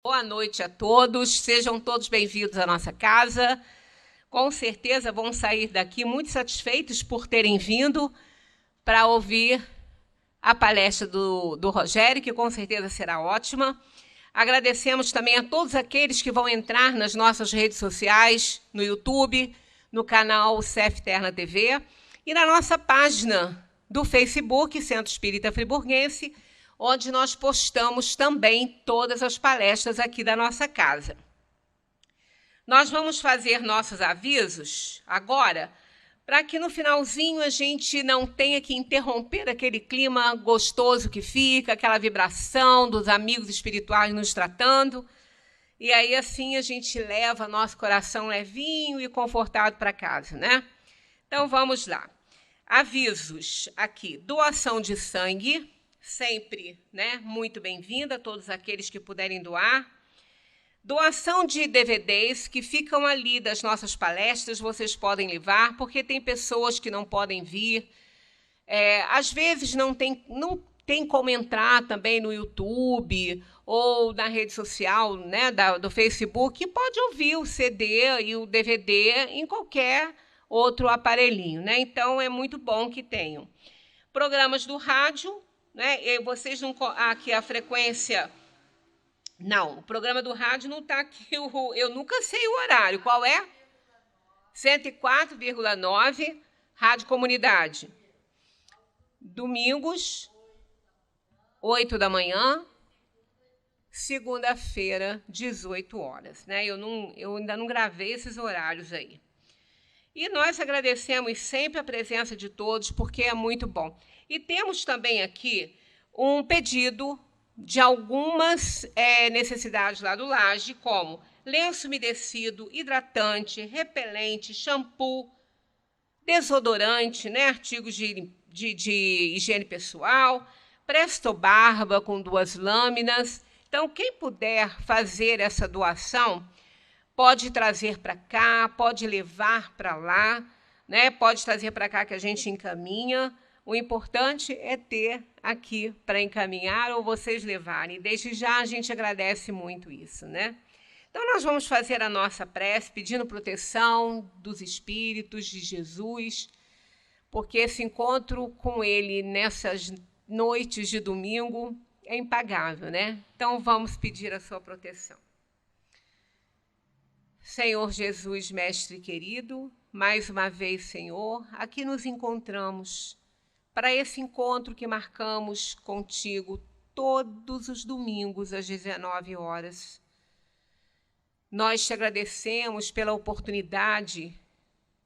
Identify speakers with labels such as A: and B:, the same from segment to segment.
A: Boa noite a todos, sejam todos bem-vindos à nossa casa. Com certeza vão sair daqui muito satisfeitos por terem vindo para ouvir a palestra do Rogério, que com certeza será ótima. Agradecemos também a todos aqueles que vão entrar nas nossas redes sociais, no YouTube, no canal CEF Terna TV e na nossa página do Facebook, Centro Espírita Friburguense, onde nós postamos também todas as palestras aqui da nossa casa. Nós vamos fazer nossos avisos agora, para que no finalzinho a gente não tenha que interromper aquele clima gostoso que fica, aquela vibração dos amigos espirituais nos tratando, e aí assim a gente leva nosso coração levinho e confortado para casa, né? Então vamos lá. Avisos aqui: doação de sangue, sempre, né, muito bem-vinda a todos aqueles que puderem doar. Doação de DVDs que ficam ali das nossas palestras, vocês podem levar, porque tem pessoas que não podem vir. Às vezes não tem como entrar também no YouTube ou na rede social, né, do Facebook, e pode ouvir o CD e o DVD em qualquer outro aparelhinho, né? Então é muito bom que tenham. Programas do rádio, né? E vocês não aqui a frequência. Não, o programa do rádio não está aqui. Eu nunca sei o horário. Qual é? 104,9, Rádio Comunidade. Domingos, 8 da manhã. Segunda-feira, 18 horas. Né? Eu ainda não gravei esses horários aí. E nós agradecemos sempre a presença de todos, porque é muito bom. E temos também aqui um pedido de algumas necessidades lá do Laje, como lenço umedecido, hidratante, repelente, shampoo, desodorante, né, artigos de higiene pessoal, Presto Barba com 2 lâminas. Então, quem puder fazer essa doação, pode trazer para cá, pode levar para lá, né? Pode trazer para cá que a gente encaminha. O importante é ter aqui para encaminhar ou vocês levarem. Desde já a gente agradece muito isso, né? Então nós vamos fazer a nossa prece pedindo proteção dos espíritos de Jesus, porque esse encontro com ele nessas noites de domingo é impagável, né? Então vamos pedir a sua proteção. Senhor Jesus, mestre querido, mais uma vez, Senhor, aqui nos encontramos para esse encontro que marcamos contigo todos os domingos às 19 horas. Nós te agradecemos pela oportunidade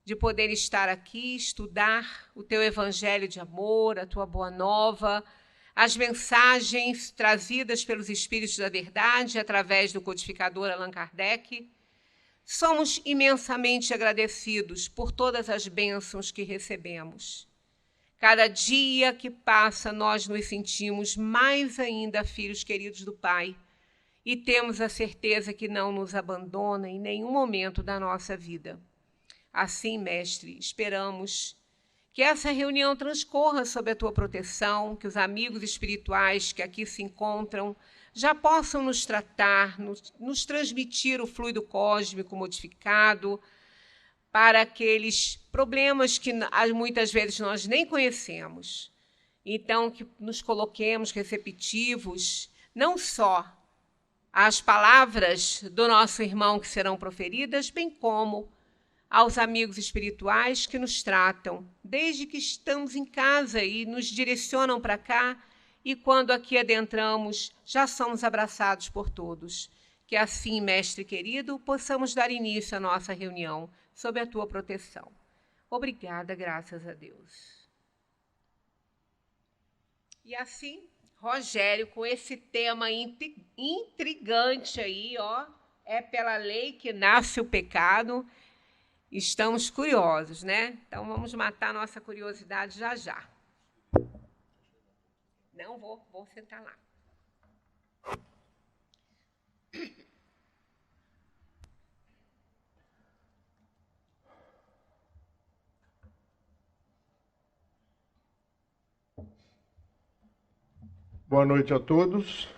A: de poder estar aqui, estudar o teu evangelho de amor, a tua boa nova, as mensagens trazidas pelos Espíritos da Verdade através do codificador Allan Kardec. Somos imensamente agradecidos por todas as bênçãos que recebemos. Cada dia que passa, nós nos sentimos mais ainda filhos queridos do Pai e temos a certeza que não nos abandona em nenhum momento da nossa vida. Assim, mestre, esperamos que essa reunião transcorra sob a tua proteção, que os amigos espirituais que aqui se encontram já possam nos tratar, nos transmitir o fluido cósmico modificado para aqueles problemas que muitas vezes nós nem conhecemos. Então, que nos coloquemos receptivos, não só às palavras do nosso irmão que serão proferidas, bem como aos amigos espirituais que nos tratam, desde que estamos em casa e nos direcionam para cá, e quando aqui adentramos, já somos abraçados por todos. Que assim, mestre querido, possamos dar início à nossa reunião, sob a tua proteção. Obrigada, graças a Deus. E assim, Rogério, com esse tema intrigante aí, ó, é pela lei que nasce o pecado. Estamos curiosos, né? Então vamos matar a nossa curiosidade já já. Não vou sentar lá.
B: Boa noite a todos.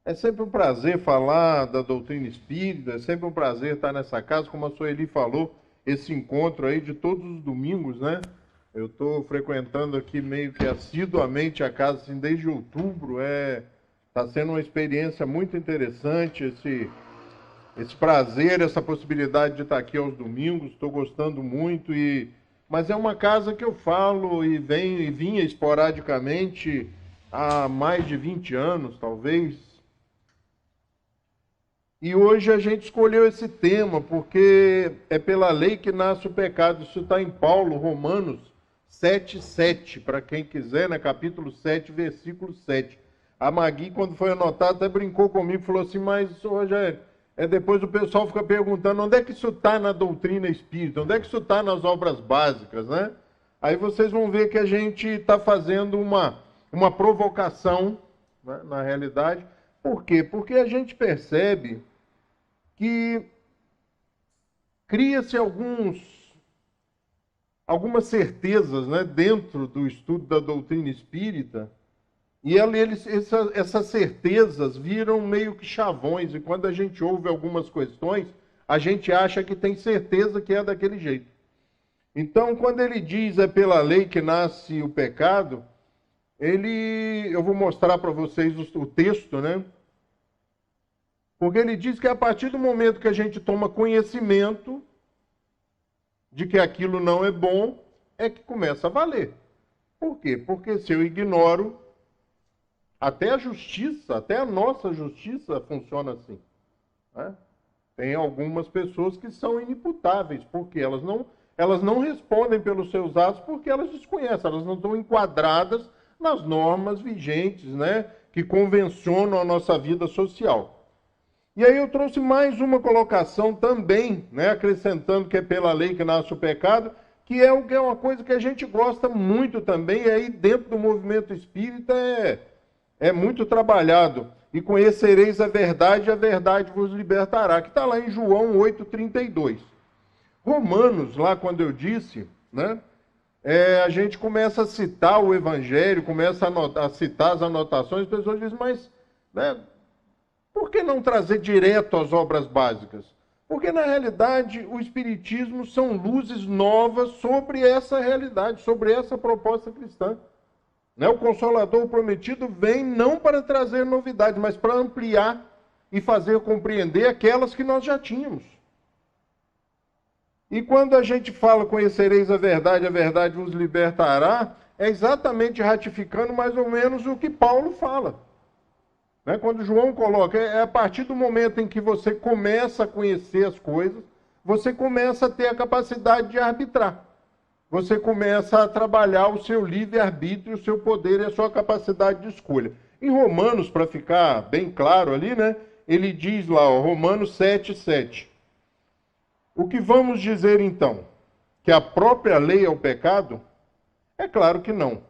B: É sempre um prazer falar da doutrina espírita, é sempre um prazer estar nessa casa, como a Sueli falou, esse encontro aí de todos os domingos, né? Eu estou frequentando aqui meio que assiduamente a casa assim, desde outubro, está sendo uma experiência muito interessante, esse prazer, essa possibilidade de estar aqui aos domingos, estou gostando muito, mas é uma casa que eu falo e vinha esporadicamente há mais de 20 anos, talvez. E hoje a gente escolheu esse tema porque é pela lei que nasce o pecado. Isso está em Paulo, Romanos 7:7, para quem quiser, né? Capítulo 7, versículo 7. A Magui, quando foi anotado, até brincou comigo, falou assim, mas, Rogério, depois o pessoal fica perguntando onde é que isso está na doutrina espírita, onde é que isso está nas obras básicas, né? Aí vocês vão ver que a gente está fazendo uma provocação, né, na realidade. Por quê? Porque a gente percebe que cria-se algumas certezas, né, dentro do estudo da doutrina espírita, e essas certezas viram meio que chavões, e quando a gente ouve algumas questões, a gente acha que tem certeza que é daquele jeito. Então, quando ele diz é pela lei que nasce o pecado, eu vou mostrar para vocês o texto, né? Porque ele diz que a partir do momento que a gente toma conhecimento de que aquilo não é bom, é que começa a valer. Por quê? Porque se eu ignoro, até a justiça, até a nossa justiça funciona assim, né? Tem algumas pessoas que são inimputáveis, porque elas não respondem pelos seus atos porque elas desconhecem, elas não estão enquadradas nas normas vigentes, né, que convencionam a nossa vida social. E aí eu trouxe mais uma colocação também, né, acrescentando que é pela lei que nasce o pecado, que é uma coisa que a gente gosta muito também, e aí dentro do movimento espírita é muito trabalhado. E conhecereis a verdade vos libertará, que está lá em João 8,32. Romanos, lá quando eu disse, né, a gente começa a citar o Evangelho, começa a citar as anotações, as pessoas dizem, mas, né, por que não trazer direto as obras básicas? Porque, na realidade, o Espiritismo são luzes novas sobre essa realidade, sobre essa proposta cristã. Né? O Consolador Prometido vem não para trazer novidades, mas para ampliar e fazer compreender aquelas que nós já tínhamos. E quando a gente fala, conhecereis a verdade vos libertará, é exatamente ratificando mais ou menos o que Paulo fala. Quando João coloca, a partir do momento em que você começa a conhecer as coisas, você começa a ter a capacidade de arbitrar. Você começa a trabalhar o seu livre-arbítrio, o seu poder e a sua capacidade de escolha. Em Romanos, para ficar bem claro ali, né, ele diz lá, Romanos 7:7. O que vamos dizer então? Que a própria lei é o pecado? É claro que não.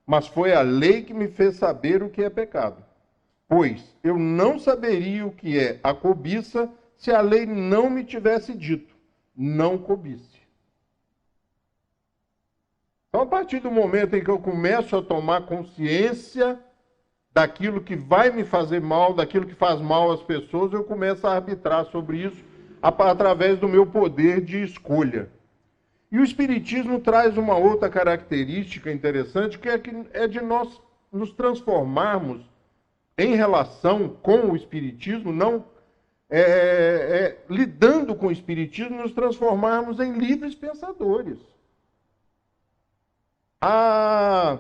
B: Mas foi a lei que me fez saber o que é pecado. Pois eu não saberia o que é a cobiça se a lei não me tivesse dito, não cobice. Então, a partir do momento em que eu começo a tomar consciência daquilo que vai me fazer mal, daquilo que faz mal às pessoas, eu começo a arbitrar sobre isso através do meu poder de escolha. E o Espiritismo traz uma outra característica interessante, que é de nós nos transformarmos em relação com o Espiritismo, não lidando com o Espiritismo, nos transformarmos em livres pensadores. A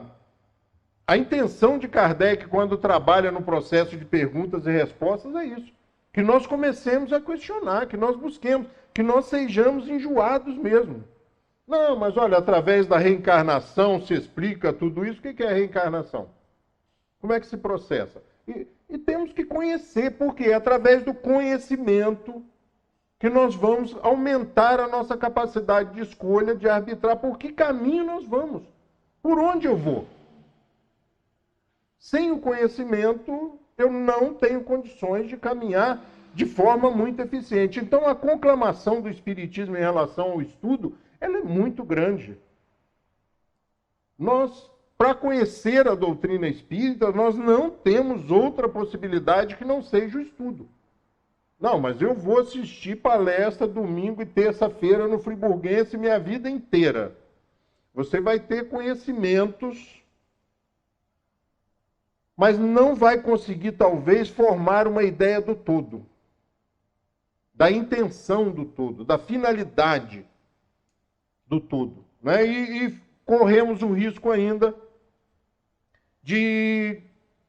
B: intenção de Kardec, quando trabalha no processo de perguntas e respostas, é isso. Que nós comecemos a questionar, que nós busquemos, que nós sejamos enjoados mesmo. Não, mas olha, através da reencarnação se explica tudo isso. O que é a reencarnação? Como é que se processa? E temos que conhecer, porque é através do conhecimento que nós vamos aumentar a nossa capacidade de escolha, de arbitrar por que caminho nós vamos, por onde eu vou. Sem o conhecimento, eu não tenho condições de caminhar de forma muito eficiente. Então, a conclamação do Espiritismo em relação ao estudo, ela é muito grande. Nós para conhecer a doutrina espírita, nós não temos outra possibilidade que não seja o estudo. Não, mas eu vou assistir palestra domingo e terça-feira no Friburguense minha vida inteira. Você vai ter conhecimentos, mas não vai conseguir, talvez, formar uma ideia do todo, da intenção do todo, da finalidade do todo. Né? E corremos o risco ainda de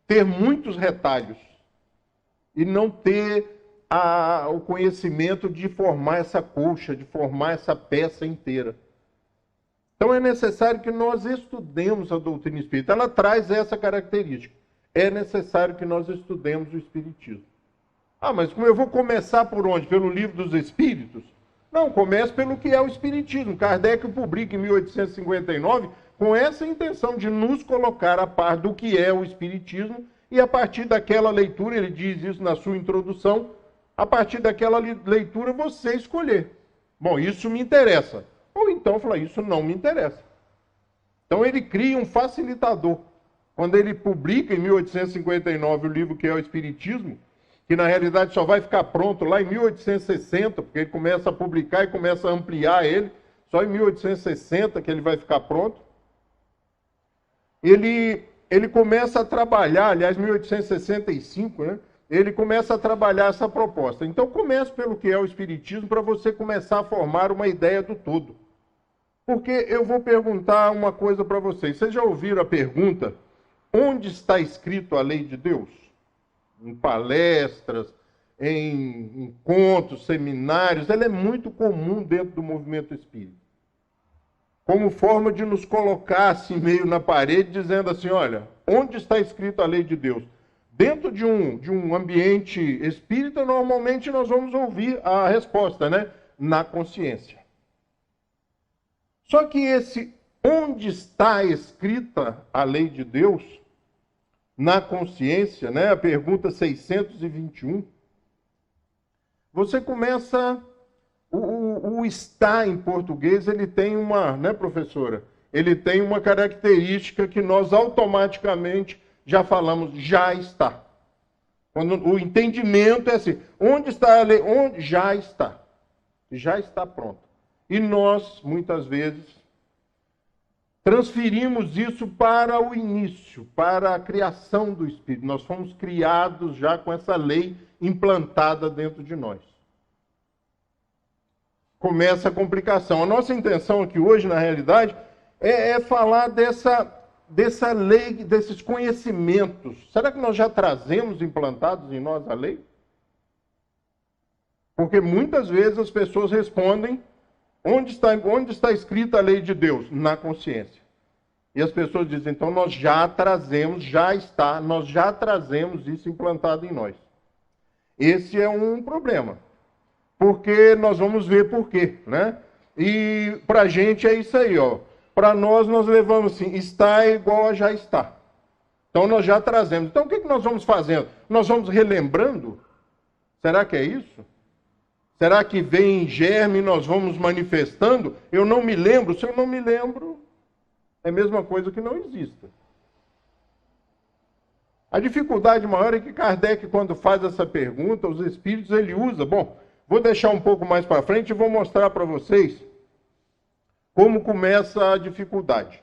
B: ter muitos retalhos e não ter o conhecimento de formar essa colcha, de formar essa peça inteira. Então é necessário que nós estudemos a doutrina espírita. Ela traz essa característica. É necessário que nós estudemos o Espiritismo. Ah, mas como eu vou começar por onde? Pelo Livro dos Espíritos? Não, comece pelo que é o Espiritismo. Kardec publica em 1859 com essa intenção de nos colocar a par do que é o Espiritismo e a partir daquela leitura, ele diz isso na sua introdução, a partir daquela leitura você escolher. Bom, isso me interessa. Ou então falar, isso não me interessa. Então ele cria um facilitador. Quando ele publica em 1859 o livro que é o Espiritismo, que na realidade só vai ficar pronto lá em 1860, porque ele começa a publicar e começa a ampliar ele, só em 1860 que ele vai ficar pronto. Ele começa a trabalhar, aliás, 1865, né? Ele começa a trabalhar essa proposta. Então comece pelo que é o Espiritismo para você começar a formar uma ideia do todo. Porque eu vou perguntar uma coisa para vocês. Vocês já ouviram a pergunta, onde está escrito a lei de Deus? Em palestras, em encontros, seminários, ela é muito comum dentro do movimento espírita. Como forma de nos colocar assim meio na parede, dizendo assim, olha, onde está escrito a lei de Deus? Dentro de um ambiente espírita, normalmente nós vamos ouvir a resposta, né? Na consciência. Só que esse onde está escrita a lei de Deus, na consciência, né? A pergunta 621, você começa... O está em português, ele tem uma, né, professora? Ele tem uma característica que nós automaticamente já falamos, já está. Quando o entendimento é assim, onde está a lei? Onde? Já está pronto. E nós, muitas vezes, transferimos isso para o início, para a criação do Espírito. Nós fomos criados já com essa lei implantada dentro de nós. Começa a complicação. A nossa intenção aqui hoje, na realidade, é falar dessa lei, desses conhecimentos. Será que nós já trazemos implantados em nós a lei? Porque muitas vezes as pessoas respondem, onde está escrita a lei de Deus? Na consciência. E as pessoas dizem, então nós já trazemos, nós já trazemos isso implantado em nós. Esse é um problema. Porque nós vamos ver por quê, né? E para a gente é isso aí, ó. Para nós levamos assim, está igual a já está. Então nós já trazemos. Então o que nós vamos fazendo? Nós vamos relembrando? Será que é isso? Será que vem em germe e nós vamos manifestando? Eu não me lembro. Se eu não me lembro, é a mesma coisa que não exista. A dificuldade maior é que Kardec, quando faz essa pergunta, os espíritos ele usa, vou deixar um pouco mais para frente e vou mostrar para vocês como começa a dificuldade.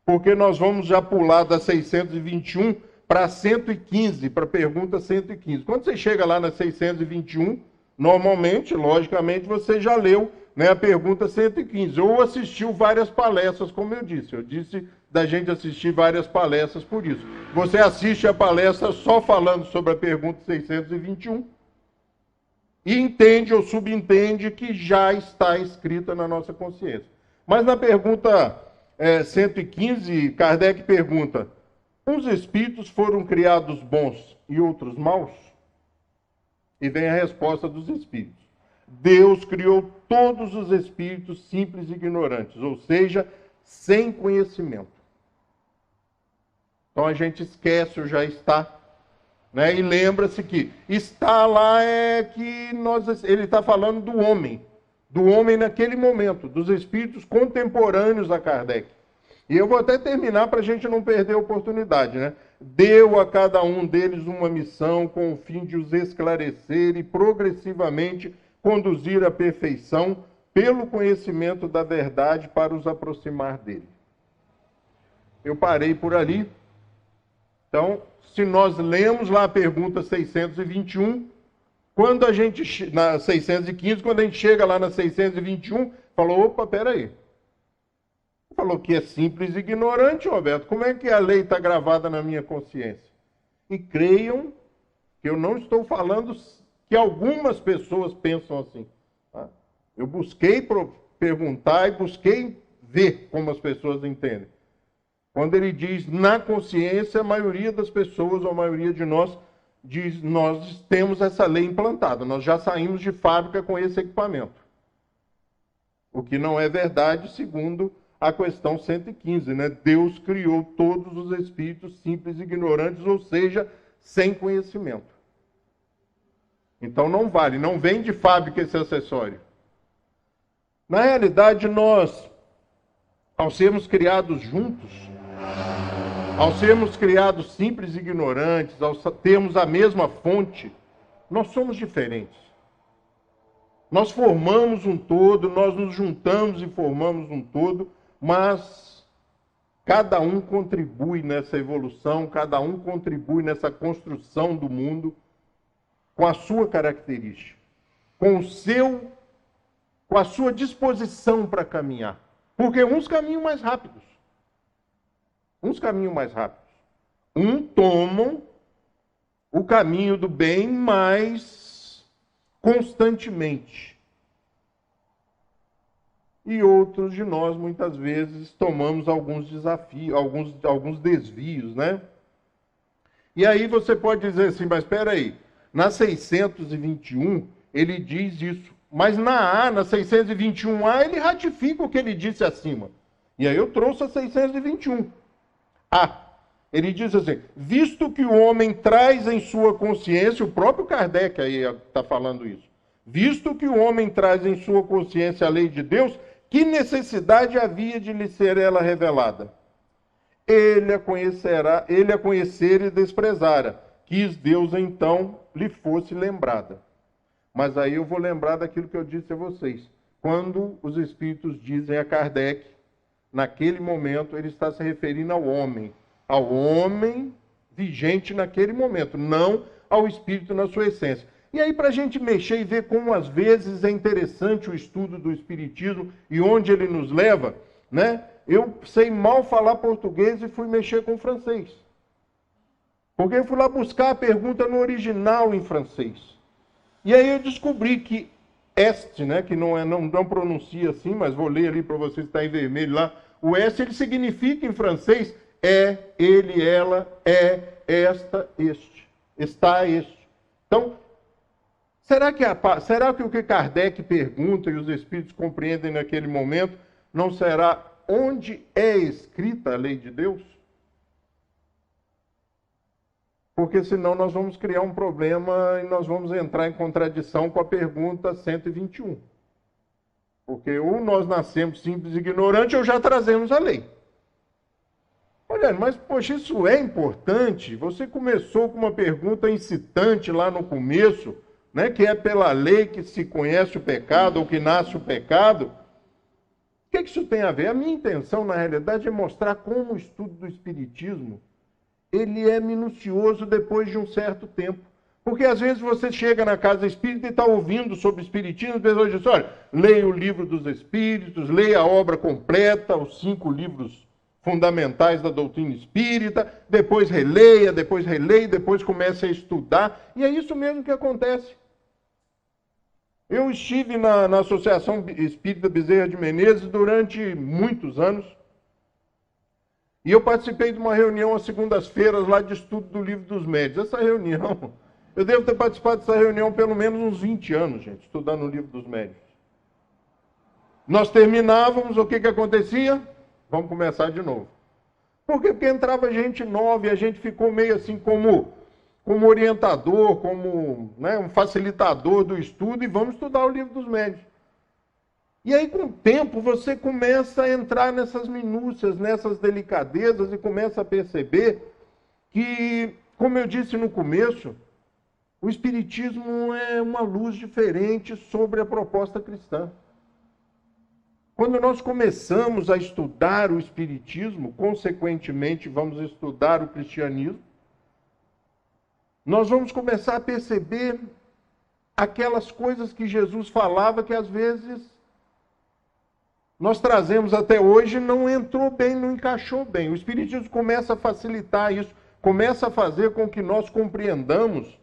B: Porque nós vamos já pular da 621 para 115, para a pergunta 115. Quando você chega lá na 621, normalmente, logicamente, você já leu, né, a pergunta 115. Ou assistiu várias palestras, como eu disse. Eu disse da gente assistir várias palestras por isso. Você assiste a palestra só falando sobre a pergunta 621, e entende ou subentende que já está escrita na nossa consciência. Mas na pergunta 115, Kardec pergunta, uns espíritos foram criados bons e outros maus? E vem a resposta dos espíritos. Deus criou todos os espíritos simples e ignorantes, ou seja, sem conhecimento. Então a gente esquece o já está. Né? E lembra-se que está lá ele está falando do homem naquele momento, dos espíritos contemporâneos a Kardec. E eu vou até terminar para a gente não perder a oportunidade, né? Deu a cada um deles uma missão com o fim de os esclarecer e progressivamente conduzir à perfeição pelo conhecimento da verdade para os aproximar dele. Eu parei por ali. Então, se nós lemos lá a pergunta 621, quando a gente, na 615, quando a gente chega lá na 621, falou, opa, peraí. Falou que é simples e ignorante, Roberto. Como é que a lei está gravada na minha consciência? E creiam que eu não estou falando que algumas pessoas pensam assim. Tá? Eu busquei perguntar e busquei ver como as pessoas entendem. Quando ele diz na consciência, a maioria das pessoas, ou a maioria de nós, diz nós temos essa lei implantada. Nós já saímos de fábrica com esse equipamento. O que não é verdade, segundo a questão 115, né? Deus criou todos os espíritos simples e ignorantes, ou seja, sem conhecimento. Então não vale, não vem de fábrica esse acessório. Na realidade, nós, ao sermos criados juntos, ao sermos criados simples e ignorantes, ao termos a mesma fonte, nós somos diferentes. Nós formamos um todo, nós nos juntamos e formamos um todo, mas cada um contribui nessa evolução, cada um contribui nessa construção do mundo com a sua característica, com a sua disposição para caminhar. Porque uns caminham mais rápidos. Uns tomam o caminho do bem mais constantemente. E outros de nós, muitas vezes, tomamos alguns desafios, alguns desvios, né? E aí você pode dizer assim, mas espera aí, na 621, ele diz isso, mas na 621A, ele ratifica o que ele disse acima. E aí eu trouxe a 621. Ele diz assim, visto que o homem traz em sua consciência, o próprio Kardec aí está falando isso, visto que o homem traz em sua consciência a lei de Deus, que necessidade havia de lhe ser ela revelada? Ele a conhecer e desprezara. Quis Deus, então, lhe fosse lembrada. Mas aí eu vou lembrar daquilo que eu disse a vocês. Quando os espíritos dizem a Kardec, naquele momento, ele está se referindo ao homem vigente naquele momento, não ao espírito na sua essência. E aí, para a gente mexer e ver como, às vezes, é interessante o estudo do Espiritismo e onde ele nos leva, né? Eu sei mal falar português e fui mexer com francês. Porque eu fui lá buscar a pergunta no original em francês. E aí eu descobri que este, né, que não pronuncia assim, mas vou ler ali para vocês, está em vermelho lá, o este, ele significa em francês ele, ela, esta, este, está, este. Então, será que o que Kardec pergunta e os espíritos compreendem naquele momento não será onde é escrita a lei de Deus? Porque senão nós vamos criar um problema e nós vamos entrar em contradição com a pergunta 121. Porque ou nós nascemos simples e ignorantes ou já trazemos a lei. Olha, mas poxa, isso é importante. Você começou com uma pergunta incitante lá no começo, né, que é pela lei que se conhece o pecado ou que nasce o pecado. O que isso tem a ver? A minha intenção, na realidade, é mostrar como o estudo do Espiritismo ele é minucioso depois de um certo tempo. Porque às vezes você chega na casa espírita e está ouvindo sobre Espiritismo, as pessoas dizem, olha, leia o livro dos Espíritos, leia a obra completa, os 5 livros fundamentais da doutrina espírita, depois releia, depois comece a estudar. E é isso mesmo que acontece. Eu estive na Associação Espírita Bezerra de Menezes durante muitos anos. E eu participei de uma reunião às segundas-feiras lá de estudo do Livro dos Médiuns. Essa reunião, eu devo ter participado dessa reunião pelo menos uns 20 anos, gente, estudando o Livro dos Médiuns. Nós terminávamos, o que acontecia? Vamos começar de novo. Por quê? Porque entrava gente nova e a gente ficou meio assim como orientador, como, né, um facilitador do estudo e vamos estudar o Livro dos Médiuns. E aí, com o tempo, você começa a entrar nessas minúcias, nessas delicadezas e começa a perceber que, como eu disse no começo, o Espiritismo é uma luz diferente sobre a proposta cristã. Quando nós começamos a estudar o Espiritismo, consequentemente vamos estudar o cristianismo, nós vamos começar a perceber aquelas coisas que Jesus falava que às vezes nós trazemos até hoje, não entrou bem, não encaixou bem. O Espiritismo começa a facilitar isso, começa a fazer com que nós compreendamos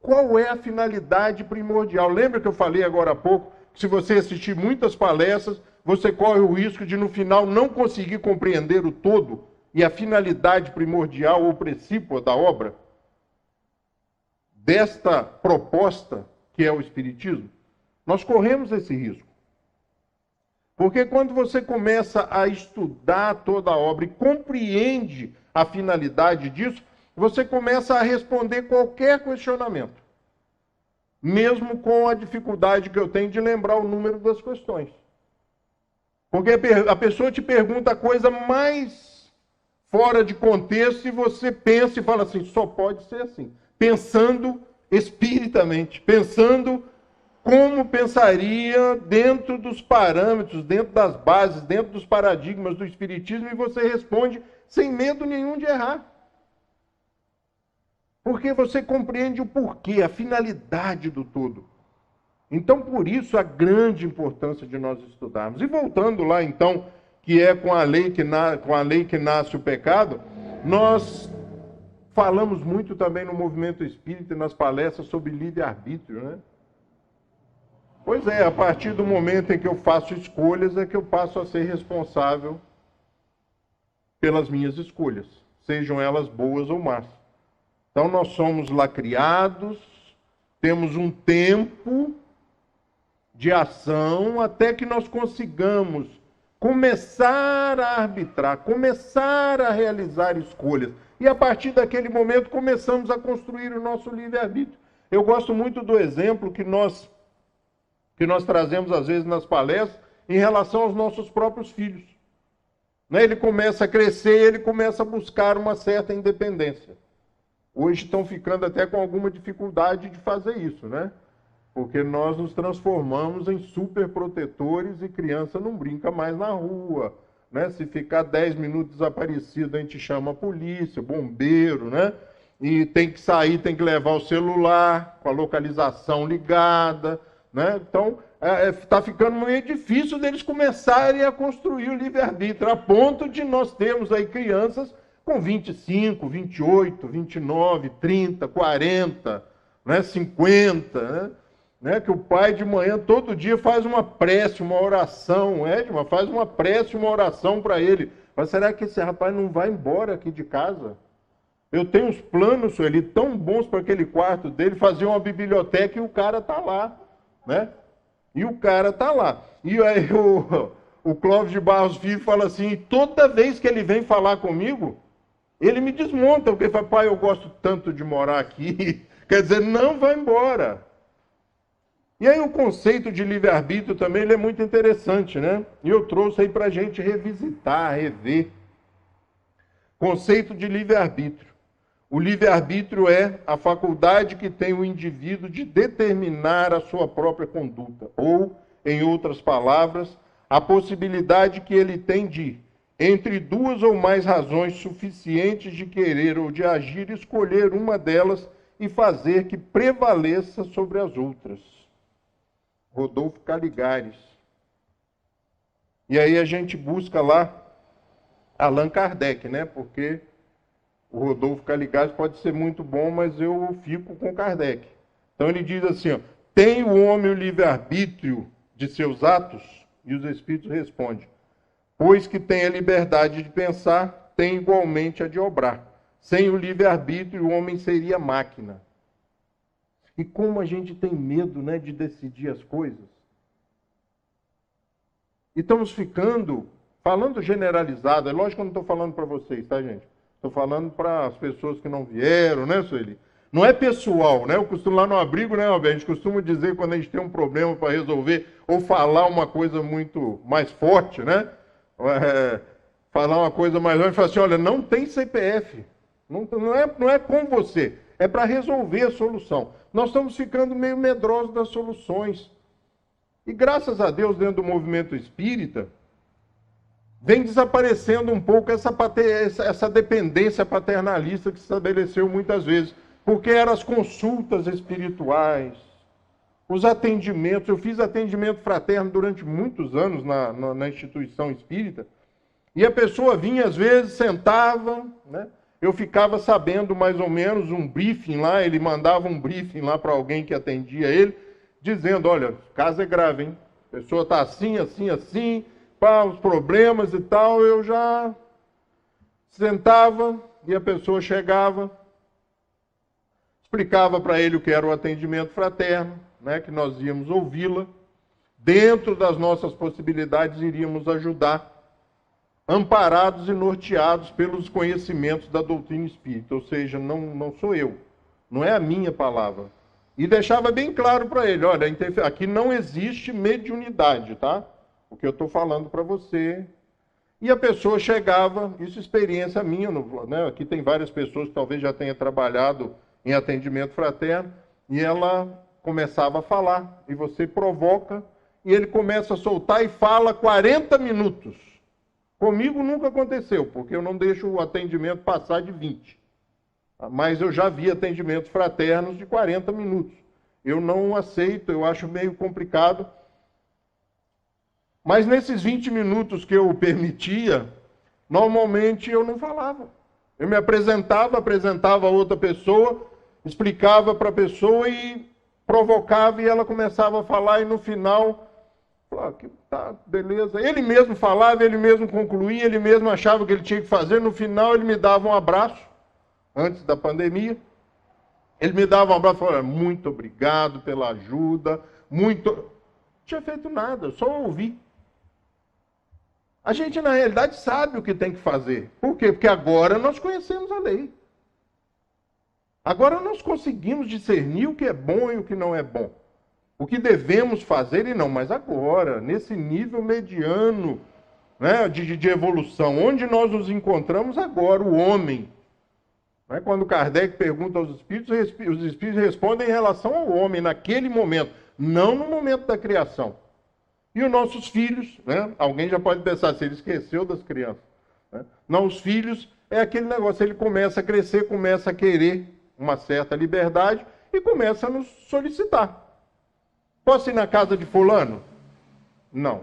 B: qual é a finalidade primordial. Lembra que eu falei agora há pouco, que se você assistir muitas palestras, você corre o risco de no final não conseguir compreender o todo e a finalidade primordial ou precípua da obra desta proposta que é o Espiritismo? Nós corremos esse risco. Porque quando você começa a estudar toda a obra e compreende a finalidade disso, você começa a responder qualquer questionamento. Mesmo com a dificuldade que eu tenho de lembrar o número das questões. Porque a pessoa te pergunta a coisa mais fora de contexto e você pensa e fala assim, só pode ser assim. Pensando espiritamente, pensando como pensaria dentro dos parâmetros, dentro das bases, dentro dos paradigmas do Espiritismo, e você responde sem medo nenhum de errar. Porque você compreende o porquê, a finalidade do todo. Então, por isso, a grande importância de nós estudarmos. E voltando lá, então, que é com a lei que nasce o pecado, nós falamos muito também no movimento espírita e nas palestras sobre livre-arbítrio, né? Pois é, a partir do momento em que eu faço escolhas, é que eu passo a ser responsável pelas minhas escolhas, sejam elas boas ou más. Então, nós somos lá criados, temos um tempo de ação até que nós consigamos começar a arbitrar, começar a realizar escolhas. E a partir daquele momento começamos a construir o nosso livre-arbítrio. Eu gosto muito do exemplo que nós trazemos às vezes nas palestras em relação aos nossos próprios filhos. Ele começa a crescer, ele começa a buscar uma certa independência. Hoje estão ficando até com alguma dificuldade de fazer isso, né? Porque nós nos transformamos em superprotetores e criança não brinca mais na rua, né? Se ficar 10 minutos desaparecido, a gente chama a polícia, bombeiro, né? E tem que sair, tem que levar o celular com a localização ligada, né? Então, está ficando meio difícil deles começarem a construir o livre-arbítrio, a ponto de nós termos aí crianças com 25, 28, 29, 30, 40, né, 50, né, que o pai de manhã todo dia faz uma prece, uma oração, Edma, faz uma prece, uma oração para ele. Mas será que esse rapaz não vai embora aqui de casa? Eu tenho uns planos, Sueli, tão bons para aquele quarto dele, fazer uma biblioteca e o cara está lá, né? E o cara está lá. E aí o Clóvis de Barros Filho fala assim, toda vez que ele vem falar comigo, ele me desmonta, porque ele fala, pai, eu gosto tanto de morar aqui. Quer dizer, não vai embora. E aí o conceito de livre-arbítrio também ele é muito interessante, né? E eu trouxe aí para a gente revisitar, rever. Conceito de livre-arbítrio. O livre-arbítrio é a faculdade que tem o indivíduo de determinar a sua própria conduta. Ou, em outras palavras, a possibilidade que ele tem de, entre duas ou mais razões suficientes de querer ou de agir, escolher uma delas e fazer que prevaleça sobre as outras. Rodolfo Caligares. E aí a gente busca lá Allan Kardec, né? Porque o Rodolfo Caligares pode ser muito bom, mas eu fico com Kardec. Então ele diz assim, ó, tem o homem o livre-arbítrio de seus atos? E os Espíritos respondem, pois que tem a liberdade de pensar, tem igualmente a de obrar. Sem o livre-arbítrio, o homem seria máquina. E como a gente tem medo, né, de decidir as coisas. E estamos falando generalizado, é lógico que eu não estou falando para vocês, tá, gente? Estou falando para as pessoas que não vieram, né, Sueli? Não é pessoal, né? Eu costumo lá no abrigo, né, Alberto? A gente costuma dizer quando a gente tem um problema para resolver ou falar uma coisa muito mais forte, né? Falar uma coisa mais longe, falar assim, olha, não tem CPF. Não é com você. É para resolver a solução. Nós estamos ficando meio medrosos das soluções. E graças a Deus, dentro do movimento espírita, vem desaparecendo um pouco essa dependência paternalista que se estabeleceu muitas vezes. Porque eram as consultas espirituais, os atendimentos. Eu fiz atendimento fraterno durante muitos anos na instituição espírita. E a pessoa vinha, às vezes, sentava, né? Eu ficava sabendo mais ou menos um briefing lá, ele mandava um briefing lá para alguém que atendia ele, dizendo, olha, o caso é grave, hein? A pessoa está assim, assim, assim, pá, os problemas e tal. Eu já sentava e a pessoa chegava, explicava para ele o que era o atendimento fraterno, né, que nós íamos ouvi-la, dentro das nossas possibilidades iríamos ajudar, amparados e norteados pelos conhecimentos da doutrina espírita, ou seja, não sou eu, não é a minha palavra. E deixava bem claro para ele, olha, aqui não existe mediunidade, tá? O que eu estou falando para você. E a pessoa chegava, isso é experiência minha, né? Aqui tem várias pessoas que talvez já tenham trabalhado em atendimento fraterno, e ela começava a falar, e você provoca, e ele começa a soltar e fala 40 minutos. Comigo nunca aconteceu, porque eu não deixo o atendimento passar de 20. Mas eu já vi atendimentos fraternos de 40 minutos. Eu não aceito, eu acho meio complicado. Mas nesses 20 minutos que eu permitia, normalmente eu não falava. Eu me apresentava a outra pessoa, explicava para a pessoa e provocava, e ela começava a falar, e no final, tá, beleza. Ele mesmo falava, ele mesmo concluía, ele mesmo achava o que ele tinha que fazer. No final, ele me dava um abraço, antes da pandemia. Ele me dava um abraço e falava, muito obrigado pela ajuda, muito... Não tinha feito nada, só ouvi. A gente, na realidade, sabe o que tem que fazer. Por quê? Porque agora nós conhecemos a lei. Agora nós conseguimos discernir o que é bom e o que não é bom. O que devemos fazer e não. Mas agora, nesse nível mediano, né, de evolução, onde nós nos encontramos agora, o homem. Né, quando Kardec pergunta aos espíritos, os espíritos respondem em relação ao homem, naquele momento, não no momento da criação. E os nossos filhos, né, alguém já pode pensar, se ele esqueceu das crianças. Né? Não, os filhos é aquele negócio, ele começa a crescer, começa a querer uma certa liberdade e começa a nos solicitar. Posso ir na casa de fulano? Não.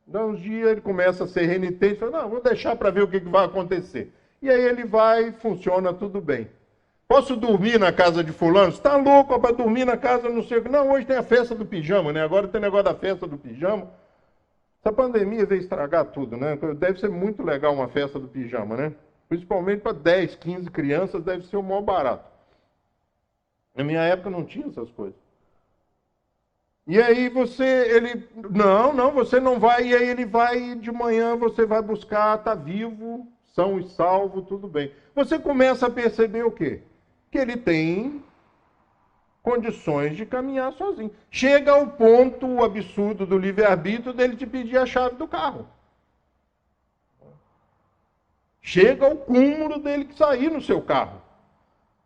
B: Então, um dia ele começa a ser renitente, fala, não, vou deixar para ver o que vai acontecer. E aí ele vai, funciona tudo bem. Posso dormir na casa de fulano? Você está louco para dormir na casa, não sei o que. Não, hoje tem a festa do pijama, né? Agora tem o negócio da festa do pijama. Essa pandemia veio estragar tudo, né? Deve ser muito legal uma festa do pijama, né? Principalmente para 10, 15 crianças, deve ser o maior barato. Na minha época não tinha essas coisas. E aí você não vai, e aí ele vai de manhã, você vai buscar, está vivo, são e salvo, tudo bem. Você começa a perceber o quê? Que ele tem condições de caminhar sozinho. Chega ao ponto absurdo do livre-arbítrio dele te pedir a chave do carro. Chega ao cúmulo dele que sair no seu carro.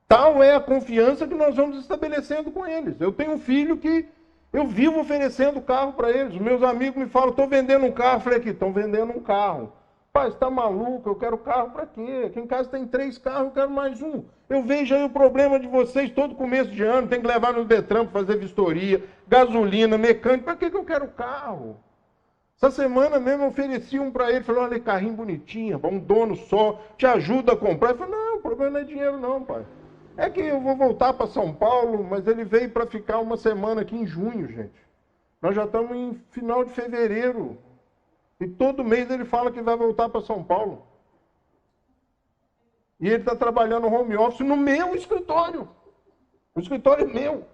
B: Tal é a confiança que nós vamos estabelecendo com eles. Eu tenho um filho que eu vivo oferecendo carro para eles. Os meus amigos me falam, estou vendendo um carro. Eu falei, aqui, estão vendendo um carro. Pai, você está maluco? Eu quero carro para quê? Aqui em casa tem 3 carros, eu quero mais um. Eu vejo aí o problema de vocês todo começo de ano, tem que levar no Detran para fazer vistoria, gasolina, mecânico. Para que eu quero carro? Essa semana mesmo eu ofereci um para ele, falei, olha, carrinho bonitinho, um dono só, te ajuda a comprar. Ele falou, não, o problema não é dinheiro não, pai. É que eu vou voltar para São Paulo, mas ele veio para ficar uma semana aqui em junho, gente. Nós já estamos em final de fevereiro. E todo mês ele fala que vai voltar para São Paulo. E ele está trabalhando home office no meu escritório. O escritório é meu.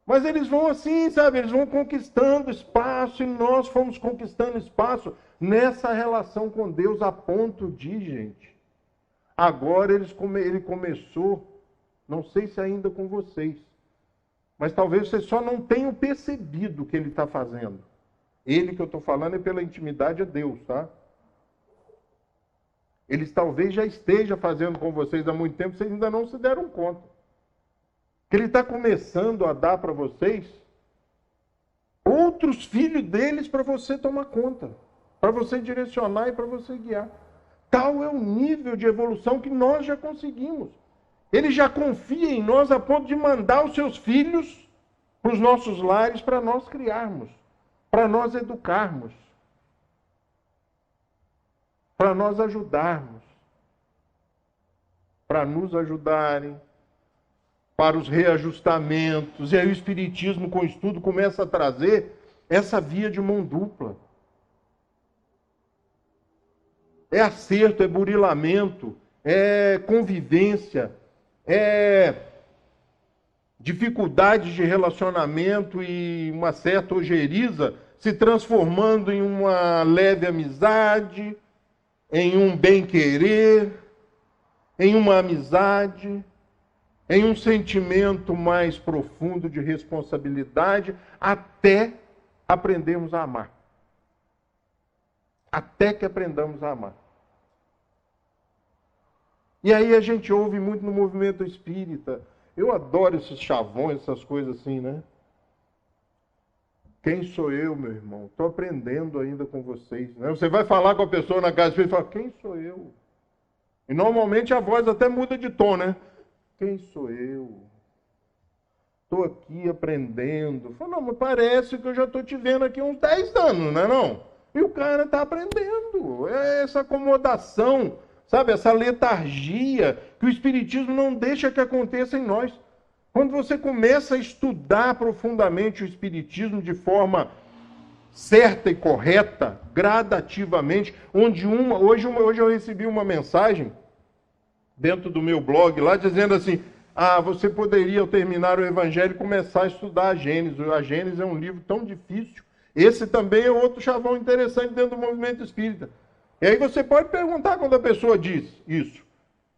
B: Mas eles vão assim, sabe? Eles vão conquistando espaço e nós fomos conquistando espaço nessa relação com Deus a ponto de, gente, Agora ele começou, não sei se ainda com vocês, mas talvez vocês só não tenham percebido o que ele está fazendo. Ele que eu estou falando é pela intimidade a Deus, tá? Ele talvez já esteja fazendo com vocês há muito tempo, vocês ainda não se deram conta. Que ele está começando a dar para vocês outros filhos deles para você tomar conta, para você direcionar e para você guiar. Tal é o nível de evolução que nós já conseguimos. Ele já confia em nós a ponto de mandar os seus filhos para os nossos lares para nós criarmos, para nós educarmos, para nós ajudarmos, para nos ajudarem, para os reajustamentos. E aí o Espiritismo, com o estudo, começa a trazer essa via de mão dupla. É acerto, é burilamento, é convivência, é dificuldades de relacionamento e uma certa ojeriza se transformando em uma leve amizade, em um bem-querer, em uma amizade, em um sentimento mais profundo de responsabilidade, até aprendermos a amar. Até que aprendamos a amar. E aí a gente ouve muito no movimento espírita. Eu adoro esses chavões, essas coisas assim, né? Quem sou eu, meu irmão? Estou aprendendo ainda com vocês. Né? Você vai falar com a pessoa na casa espírita e fala, quem sou eu? E normalmente a voz até muda de tom, né? Quem sou eu? Estou aqui aprendendo. Fala, não, mas parece que eu já estou te vendo aqui há uns 10 anos, não é não? E o cara está aprendendo. É essa acomodação, sabe? Essa letargia que o Espiritismo não deixa que aconteça em nós. Quando você começa a estudar profundamente o Espiritismo de forma certa e correta, gradativamente, hoje eu recebi uma mensagem dentro do meu blog lá, dizendo assim, você poderia, ao terminar o Evangelho, começar a estudar a Gênesis. A Gênesis é um livro tão difícil. Esse também é outro chavão interessante dentro do movimento espírita. E aí você pode perguntar quando a pessoa diz isso.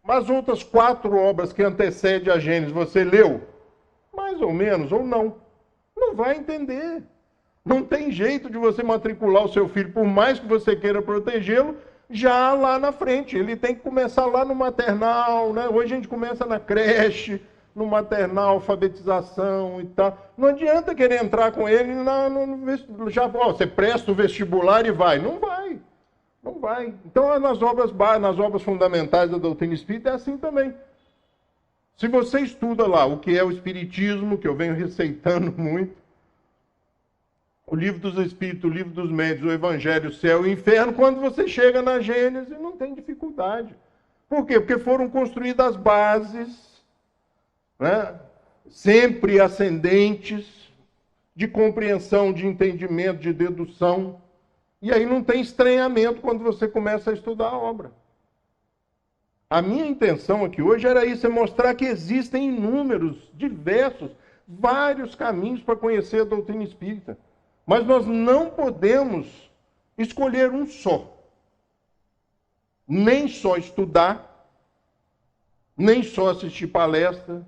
B: Mas outras 4 obras que antecedem a Gênesis, você leu? Mais ou menos, ou não. Não vai entender. Não tem jeito de você matricular o seu filho, por mais que você queira protegê-lo, já lá na frente. Ele tem que começar lá no maternal, né? Hoje a gente começa na creche, no maternal, alfabetização e tal. Não adianta querer entrar com ele você presta o vestibular e vai. Não vai. Não vai. Então, nas obras fundamentais da doutrina espírita é assim também. Se você estuda lá o que é o Espiritismo, que eu venho receitando muito, o Livro dos Espíritos, o Livro dos Médiuns, o Evangelho, o Céu e o Inferno, quando você chega na Gênesis, não tem dificuldade. Por quê? Porque foram construídas bases, né, sempre ascendentes, de compreensão, de entendimento, de dedução. E aí não tem estranhamento quando você começa a estudar a obra. A minha intenção aqui hoje era isso, é mostrar que existem inúmeros, diversos, vários caminhos para conhecer a doutrina espírita. Mas nós não podemos escolher um só. Nem só estudar, nem só assistir palestra,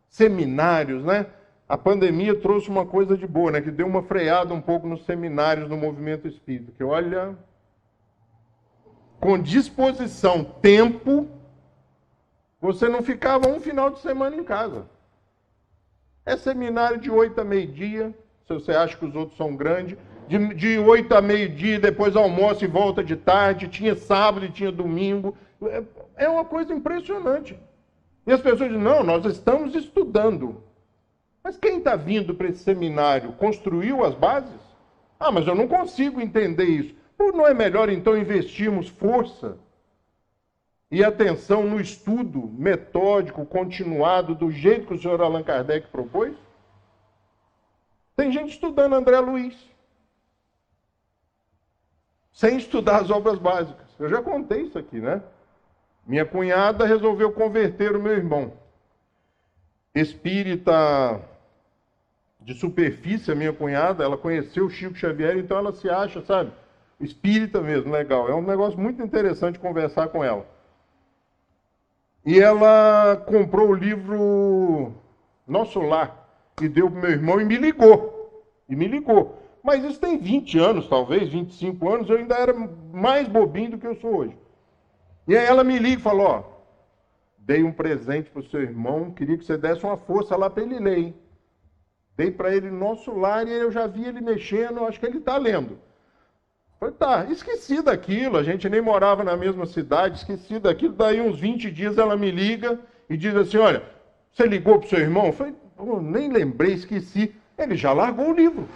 B: seminários, né? A pandemia trouxe uma coisa de boa, né? Que deu uma freada um pouco nos seminários do movimento espírita. Que olha, com disposição, tempo, você não ficava um final de semana em casa. É seminário de 8 a meio-dia, se você acha que os outros são grandes, de 8 a meio-dia, depois almoço e volta de tarde, tinha sábado e tinha domingo. É uma coisa impressionante. E as pessoas dizem, não, nós estamos estudando. Mas quem está vindo para esse seminário construiu as bases? Mas eu não consigo entender isso. Não é melhor, então, investirmos força e atenção no estudo metódico, continuado, do jeito que o senhor Allan Kardec propôs? Tem gente estudando André Luiz, sem estudar as obras básicas. Eu já contei isso aqui, né? Minha cunhada resolveu converter o meu irmão. Espírita de superfície, a minha cunhada, ela conheceu o Chico Xavier, então ela se acha, sabe, espírita mesmo, legal. É um negócio muito interessante conversar com ela. E ela comprou o livro Nosso Lar e deu para meu irmão e me ligou. Mas isso tem 20 anos, talvez, 25 anos, eu ainda era mais bobinho do que eu sou hoje. E aí ela me liga e falou, ó, dei um presente para o seu irmão, queria que você desse uma força lá para ele ler, hein? Dei para ele Nosso Lar e eu já vi ele mexendo, acho que ele está lendo. Falei, tá, esqueci daquilo, a gente nem morava na mesma cidade, esqueci daquilo. Daí uns 20 dias ela me liga e diz assim, olha, você ligou para o seu irmão? Eu falei, nem lembrei, esqueci. Ele já largou o livro.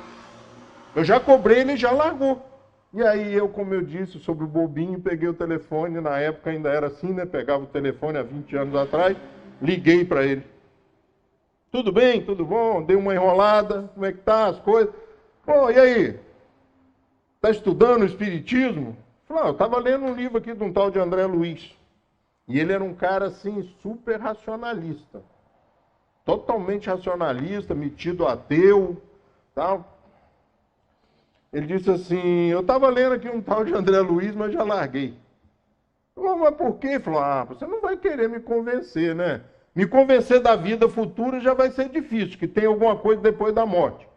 B: Eu já cobrei, ele já largou. E aí eu, como eu disse, sobre o bobinho, peguei o telefone, na época ainda era assim, né? Pegava o telefone há 20 anos atrás, liguei para ele. Tudo bem, tudo bom? Dei uma enrolada, como é que tá as coisas? Pô, e aí? Está estudando o Espiritismo? Falei, eu estava lendo um livro aqui de um tal de André Luiz. E ele era um cara, assim, super racionalista. Totalmente racionalista, metido ateu, tal. Ele disse assim, eu estava lendo aqui um tal de André Luiz, mas já larguei. Falei, mas por quê? Ele falou, você não vai querer me convencer, né? Me convencer da vida futura já vai ser difícil, que tem alguma coisa depois da morte.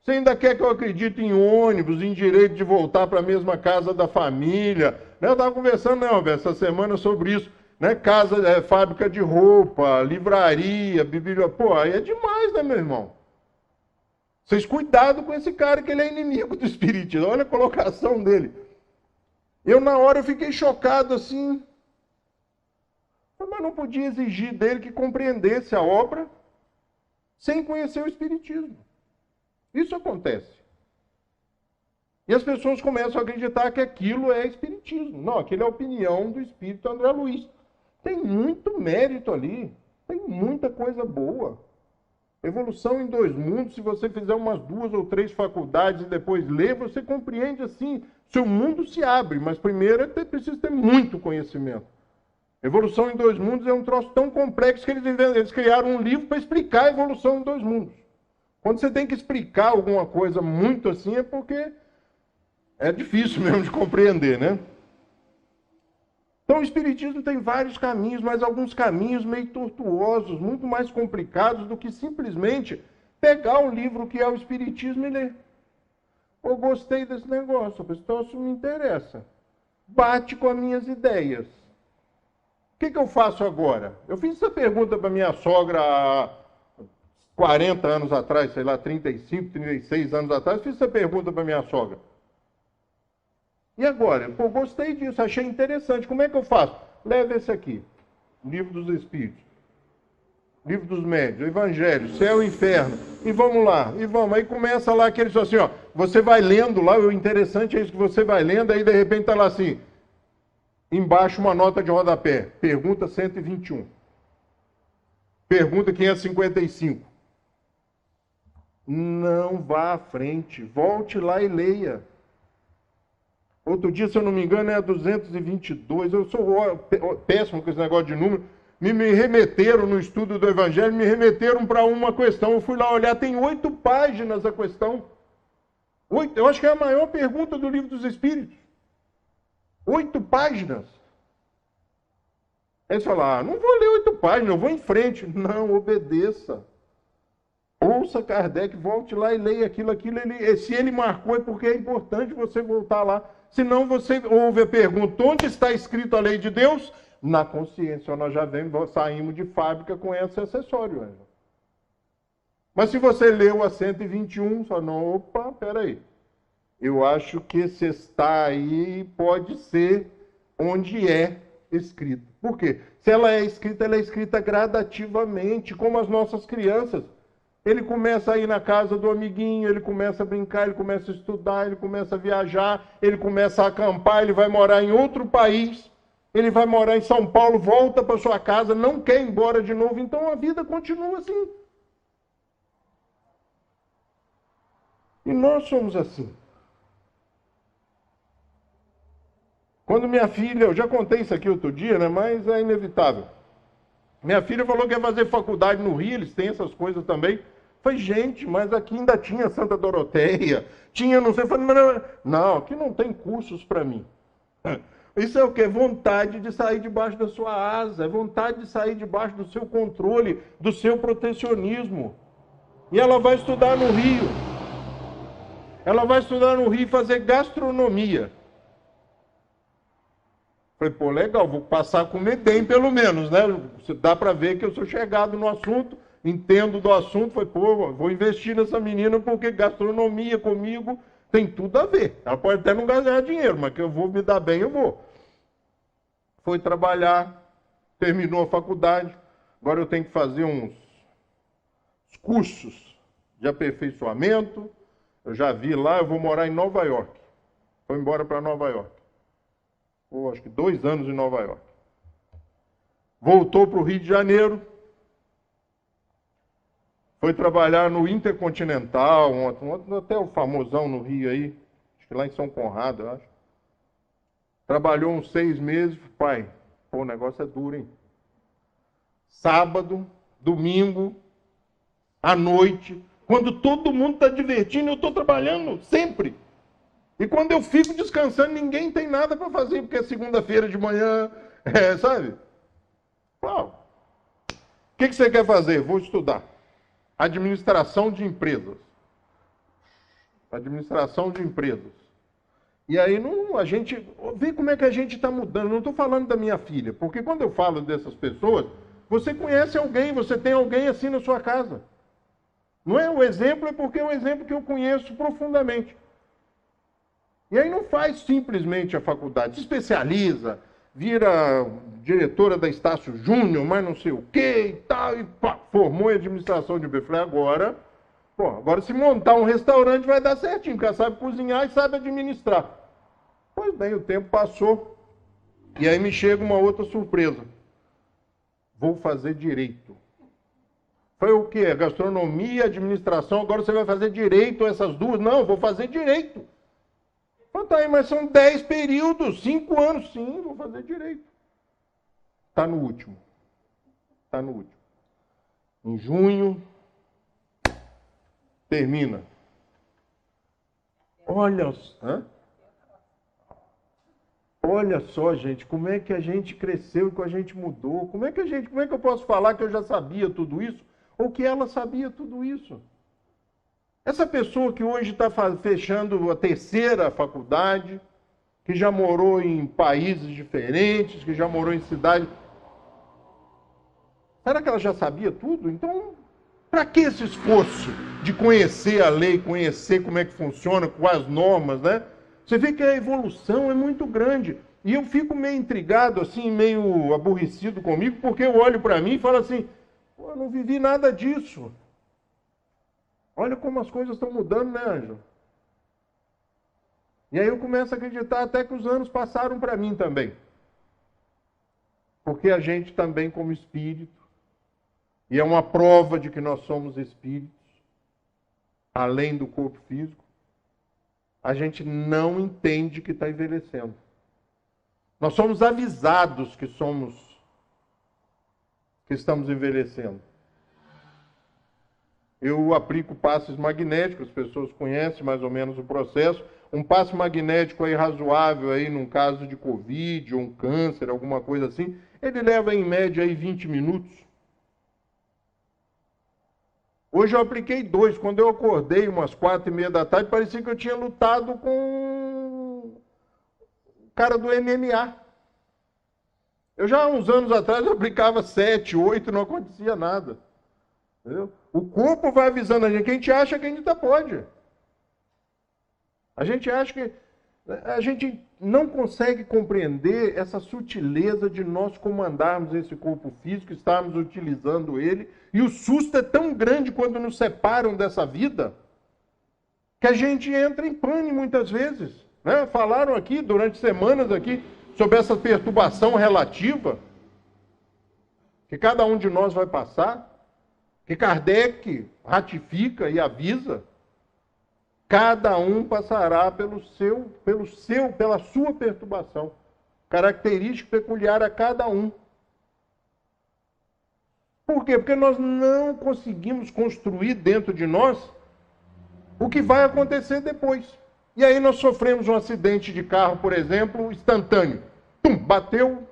B: Você ainda quer que eu acredite em ônibus, em direito de voltar para a mesma casa da família? Né? Eu estava conversando, essa semana sobre isso. Né? Casa, fábrica de roupa, livraria, biblioteca. Pô, aí é demais, né, meu irmão? Vocês cuidado com esse cara, que ele é inimigo do espiritismo. Olha a colocação dele. Eu, na hora, eu fiquei chocado assim. Mas não podia exigir dele que compreendesse a obra sem conhecer o espiritismo. Isso acontece. E as pessoas começam a acreditar que aquilo é espiritismo. Não, aquilo é a opinião do espírito André Luiz. Tem muito mérito ali. Tem muita coisa boa. Evolução em 2 mundos, se você fizer umas 2 ou 3 faculdades e depois ler, você compreende assim, seu mundo se abre, mas primeiro é preciso ter muito conhecimento. Evolução em 2 mundos é um troço tão complexo que eles criaram um livro para explicar a evolução em 2 mundos. Quando você tem que explicar alguma coisa muito assim, é porque é difícil mesmo de compreender, né? Então o Espiritismo tem vários caminhos, mas alguns caminhos meio tortuosos, muito mais complicados do que simplesmente pegar o livro que é o Espiritismo e ler. Eu gostei desse negócio, então isso me interessa. Bate com as minhas ideias. O que eu faço agora? Eu fiz essa pergunta para minha sogra há 40 anos atrás, sei lá, 35, 36 anos atrás, fiz essa pergunta para minha sogra. E agora? Pô, gostei disso, achei interessante. Como é que eu faço? Leva esse aqui, Livro dos Espíritos, Livro dos Médiuns, Evangelho, Céu e Inferno. E vamos lá, e vamos. Aí começa lá aquele assim, ó, você vai lendo lá, o interessante é isso que você vai lendo, aí de repente está lá assim, embaixo uma nota de rodapé, pergunta 121. Pergunta 555. Não vá à frente, volte lá e leia. Outro dia, se eu não me engano, é a 222. Eu sou péssimo com esse negócio de número. Me remeteram no estudo do Evangelho, me remeteram para uma questão. Eu fui lá olhar, tem 8 páginas a questão. 8, eu acho que é a maior pergunta do Livro dos Espíritos. 8 páginas. Aí você fala, não vou ler 8 páginas, eu vou em frente. Não, obedeça. Ouça Kardec, volte lá e leia aquilo. Se ele marcou é porque é importante você voltar lá. Senão você ouve a pergunta, onde está escrito a lei de Deus? Na consciência. Nós já saímos de fábrica com esse acessório. Angela. Mas se você leu a 121, só não, opa, peraí. Eu acho que esse está aí pode ser onde é escrito. Por quê? Se ela é escrita gradativamente, como as nossas crianças. Ele começa a ir na casa do amiguinho, ele começa a brincar, ele começa a estudar, ele começa a viajar, ele começa a acampar, ele vai morar em outro país, ele vai morar em São Paulo, volta para sua casa, não quer ir embora de novo, então a vida continua assim. E nós somos assim. Quando minha filha, eu já contei isso aqui outro dia, né, mas é inevitável. Minha filha falou que ia fazer faculdade no Rio, eles têm essas coisas também. Falei, gente, mas aqui ainda tinha Santa Doroteia, tinha não sei, falei, não, aqui não tem cursos para mim. Isso é o quê? Vontade de sair debaixo da sua asa, é vontade de sair debaixo do seu controle, do seu protecionismo. E ela vai estudar no Rio. Ela vai estudar no Rio e fazer gastronomia. Falei, pô, legal, vou passar a comer bem pelo menos, né? Dá para ver que eu sou chegado no assunto, entendo do assunto. Falei, pô, vou investir nessa menina porque gastronomia comigo tem tudo a ver. Ela pode até não ganhar dinheiro, mas que eu vou me dar bem, eu vou. Foi trabalhar, terminou a faculdade. Agora eu tenho que fazer uns cursos de aperfeiçoamento. Eu já vi lá, eu vou morar em Nova York. Foi embora para Nova York. Pô, acho que 2 anos em Nova York. Voltou para o Rio de Janeiro. Foi trabalhar no Intercontinental, um hotel famosão no Rio aí. Acho que lá em São Conrado, eu acho. Trabalhou uns 6 meses. Pai, pô, o negócio é duro, hein? Sábado, domingo, à noite, quando todo mundo está divertindo, eu estou trabalhando sempre. E quando eu fico descansando, ninguém tem nada para fazer, porque é segunda-feira de manhã, sabe? Uau. O que você quer fazer? Vou estudar. Administração de empresas. Administração de empresas. E aí a gente vê como é que a gente está mudando. Não estou falando da minha filha, porque quando eu falo dessas pessoas, você conhece alguém, você tem alguém assim na sua casa. Não é o exemplo, é porque é um exemplo que eu conheço profundamente. E aí não faz simplesmente a faculdade, se especializa, vira diretora da Estácio Júnior, mas não sei o quê e tal, e pá, formou em administração de empresa. Falei, agora se montar um restaurante vai dar certinho, porque ela sabe cozinhar e sabe administrar. Pois bem, o tempo passou, e aí me chega uma outra surpresa. Vou fazer direito. Foi o quê? Gastronomia, administração, agora você vai fazer direito essas duas? Não, vou fazer direito. Tá aí, mas são 10 períodos, 5 anos. Sim, vou fazer direito. Está no último. Está no último. Em junho, termina. Olha só, gente, como é que a gente cresceu e como a gente mudou. Como é que eu posso falar que eu já sabia tudo isso? Ou que ela sabia tudo isso? Essa pessoa que hoje está fechando a 3ª faculdade, que já morou em países diferentes, que já morou em cidades... Será que ela já sabia tudo? Então, para que esse esforço de conhecer a lei, conhecer como é que funciona, quais normas, né? Você vê que a evolução é muito grande. E eu fico meio intrigado, assim, meio aborrecido comigo, porque eu olho para mim e falo assim, pô, eu não vivi nada disso. Olha como as coisas estão mudando, né, Ângelo? E aí eu começo a acreditar até que os anos passaram para mim também. Porque a gente também, como espírito, e é uma prova de que nós somos espíritos, além do corpo físico, a gente não entende que está envelhecendo. Nós somos avisados que estamos envelhecendo. Eu aplico passes magnéticos, as pessoas conhecem mais ou menos o processo. Um passe magnético aí razoável aí num caso de Covid ou um câncer, alguma coisa assim, ele leva em média aí 20 minutos. Hoje eu apliquei 2. Quando eu acordei umas 4h30 da tarde, parecia que eu tinha lutado com o cara do MMA. Eu já há uns anos atrás eu aplicava 7, 8, não acontecia nada. Entendeu? O corpo vai avisando a gente acha que ainda pode. A gente acha que... A gente não consegue compreender essa sutileza de nós comandarmos esse corpo físico, estarmos utilizando ele, e o susto é tão grande quando nos separam dessa vida, que a gente entra em pane muitas vezes. Né? Falaram aqui, durante semanas aqui, sobre essa perturbação relativa, que cada um de nós vai passar, que Kardec ratifica e avisa, cada um passará pela sua perturbação, característica peculiar a cada um. Por quê? Porque nós não conseguimos construir dentro de nós o que vai acontecer depois. E aí nós sofremos um acidente de carro, por exemplo, instantâneo. bateu,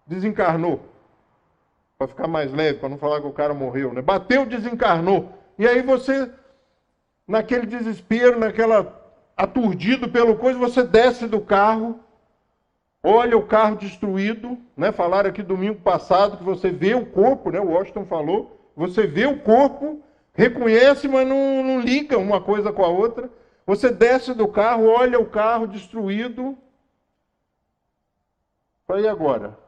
B: desencarnou. Para ficar mais leve, para não falar que o cara morreu, né? Bateu, desencarnou. E aí você, naquele desespero, aturdido pelo coisa, você desce do carro, olha o carro destruído, né? Falaram aqui domingo passado que você vê o corpo, né? O Washington falou, você vê o corpo, reconhece, mas não liga uma coisa com a outra. Você desce do carro, olha o carro destruído. E agora?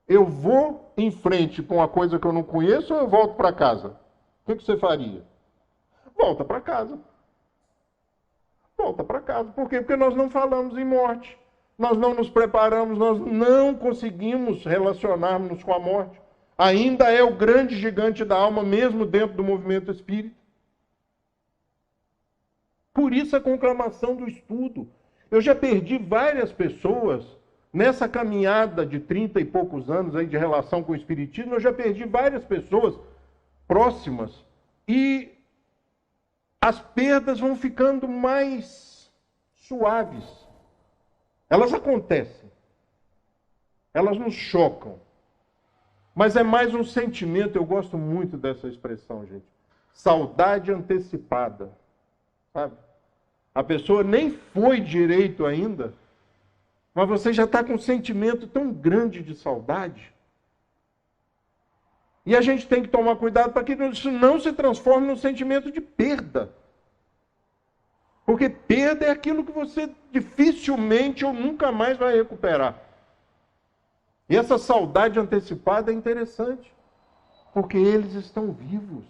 B: Eu vou em frente com uma coisa que eu não conheço ou eu volto para casa? O que você faria? Volta para casa. Volta para casa. Por quê? Porque nós não falamos em morte. Nós não nos preparamos, nós não conseguimos relacionar-nos com a morte. Ainda é o grande gigante da alma, mesmo dentro do movimento espírita. Por isso a conclamação do estudo. Eu já perdi várias pessoas nessa caminhada de 30 e poucos anos aí de relação com o espiritismo. Eu já perdi várias pessoas próximas e as perdas vão ficando mais suaves. Elas acontecem. Elas nos chocam. Mas é mais um sentimento, eu gosto muito dessa expressão, gente. Saudade antecipada. Sabe? A pessoa nem foi direito ainda, mas você já está com um sentimento tão grande de saudade. E a gente tem que tomar cuidado para que isso não se transforme num sentimento de perda. Porque perda é aquilo que você dificilmente ou nunca mais vai recuperar. E essa saudade antecipada é interessante, porque eles estão vivos.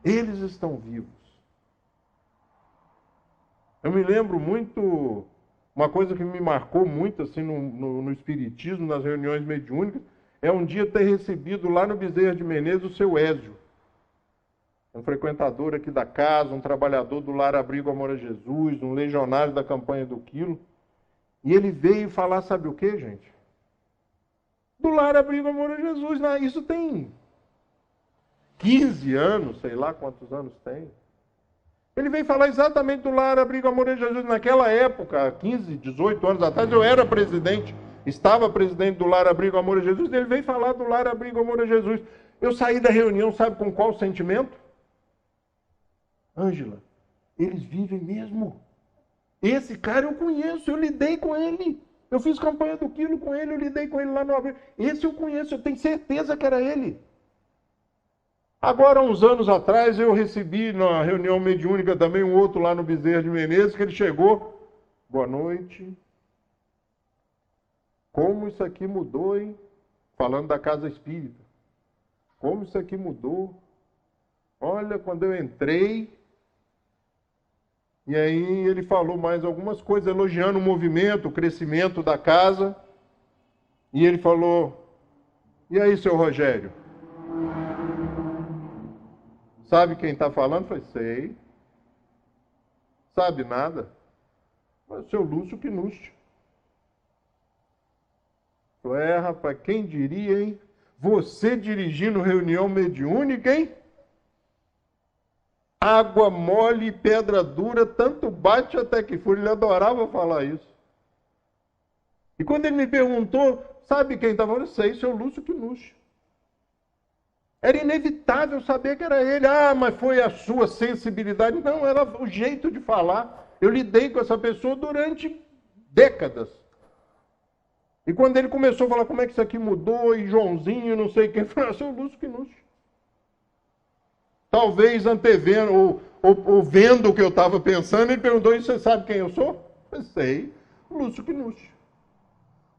B: Eles estão vivos. Eu me lembro muito, uma coisa que me marcou muito assim no espiritismo, nas reuniões mediúnicas, é um dia ter recebido lá no Bezerra de Menezes o seu Ézio, um frequentador aqui da casa, um trabalhador do Lar Abrigo Amor a Jesus, um legionário da campanha do Quilo. E ele veio falar, sabe o que, gente? Do Lar Abrigo Amor a Jesus. Isso tem 15 anos, sei lá quantos anos tem. Ele veio falar exatamente do Lar Abrigo Amor a Jesus. Naquela época, 15, 18 anos atrás, eu era presidente, estava presidente do Lar Abrigo Amor a Jesus. Ele veio falar do Lar Abrigo Amor a Jesus. Eu saí da reunião, sabe com qual sentimento? Ângela, eles vivem mesmo. Esse cara eu conheço, eu lidei com ele. Eu fiz campanha do Quilo com ele, eu lidei com ele lá no Abrigo. Esse eu conheço, eu tenho certeza que era ele. Agora, uns anos atrás, eu recebi na reunião mediúnica também um outro lá no Bezerra de Menezes, que ele chegou. Boa noite. Como isso aqui mudou, hein? Falando da casa espírita. Como isso aqui mudou. Olha, quando eu entrei, e aí ele falou mais algumas coisas, elogiando o movimento, o crescimento da casa. E ele falou, e aí, seu Rogério? Sabe quem está falando? Falei, sei. Sabe nada? Mas o seu Lúcio Knust. Falei, rapaz, quem diria, hein? Você dirigindo reunião mediúnica, hein? Água mole e pedra dura, tanto bate até que fura. Ele adorava falar isso. E quando ele me perguntou, sabe quem estava falando? Eu sei, seu Lúcio Knust. Era inevitável saber que era ele. Ah, mas foi a sua sensibilidade. Não, era o jeito de falar. Eu lidei com essa pessoa durante décadas. E quando ele começou a falar como é que isso aqui mudou, e Joãozinho, não sei quem, foi seu Lúcio Knust. Talvez antevendo, ou vendo o que eu estava pensando, ele perguntou, e você sabe quem eu sou? Eu sei, Lúcio Knust.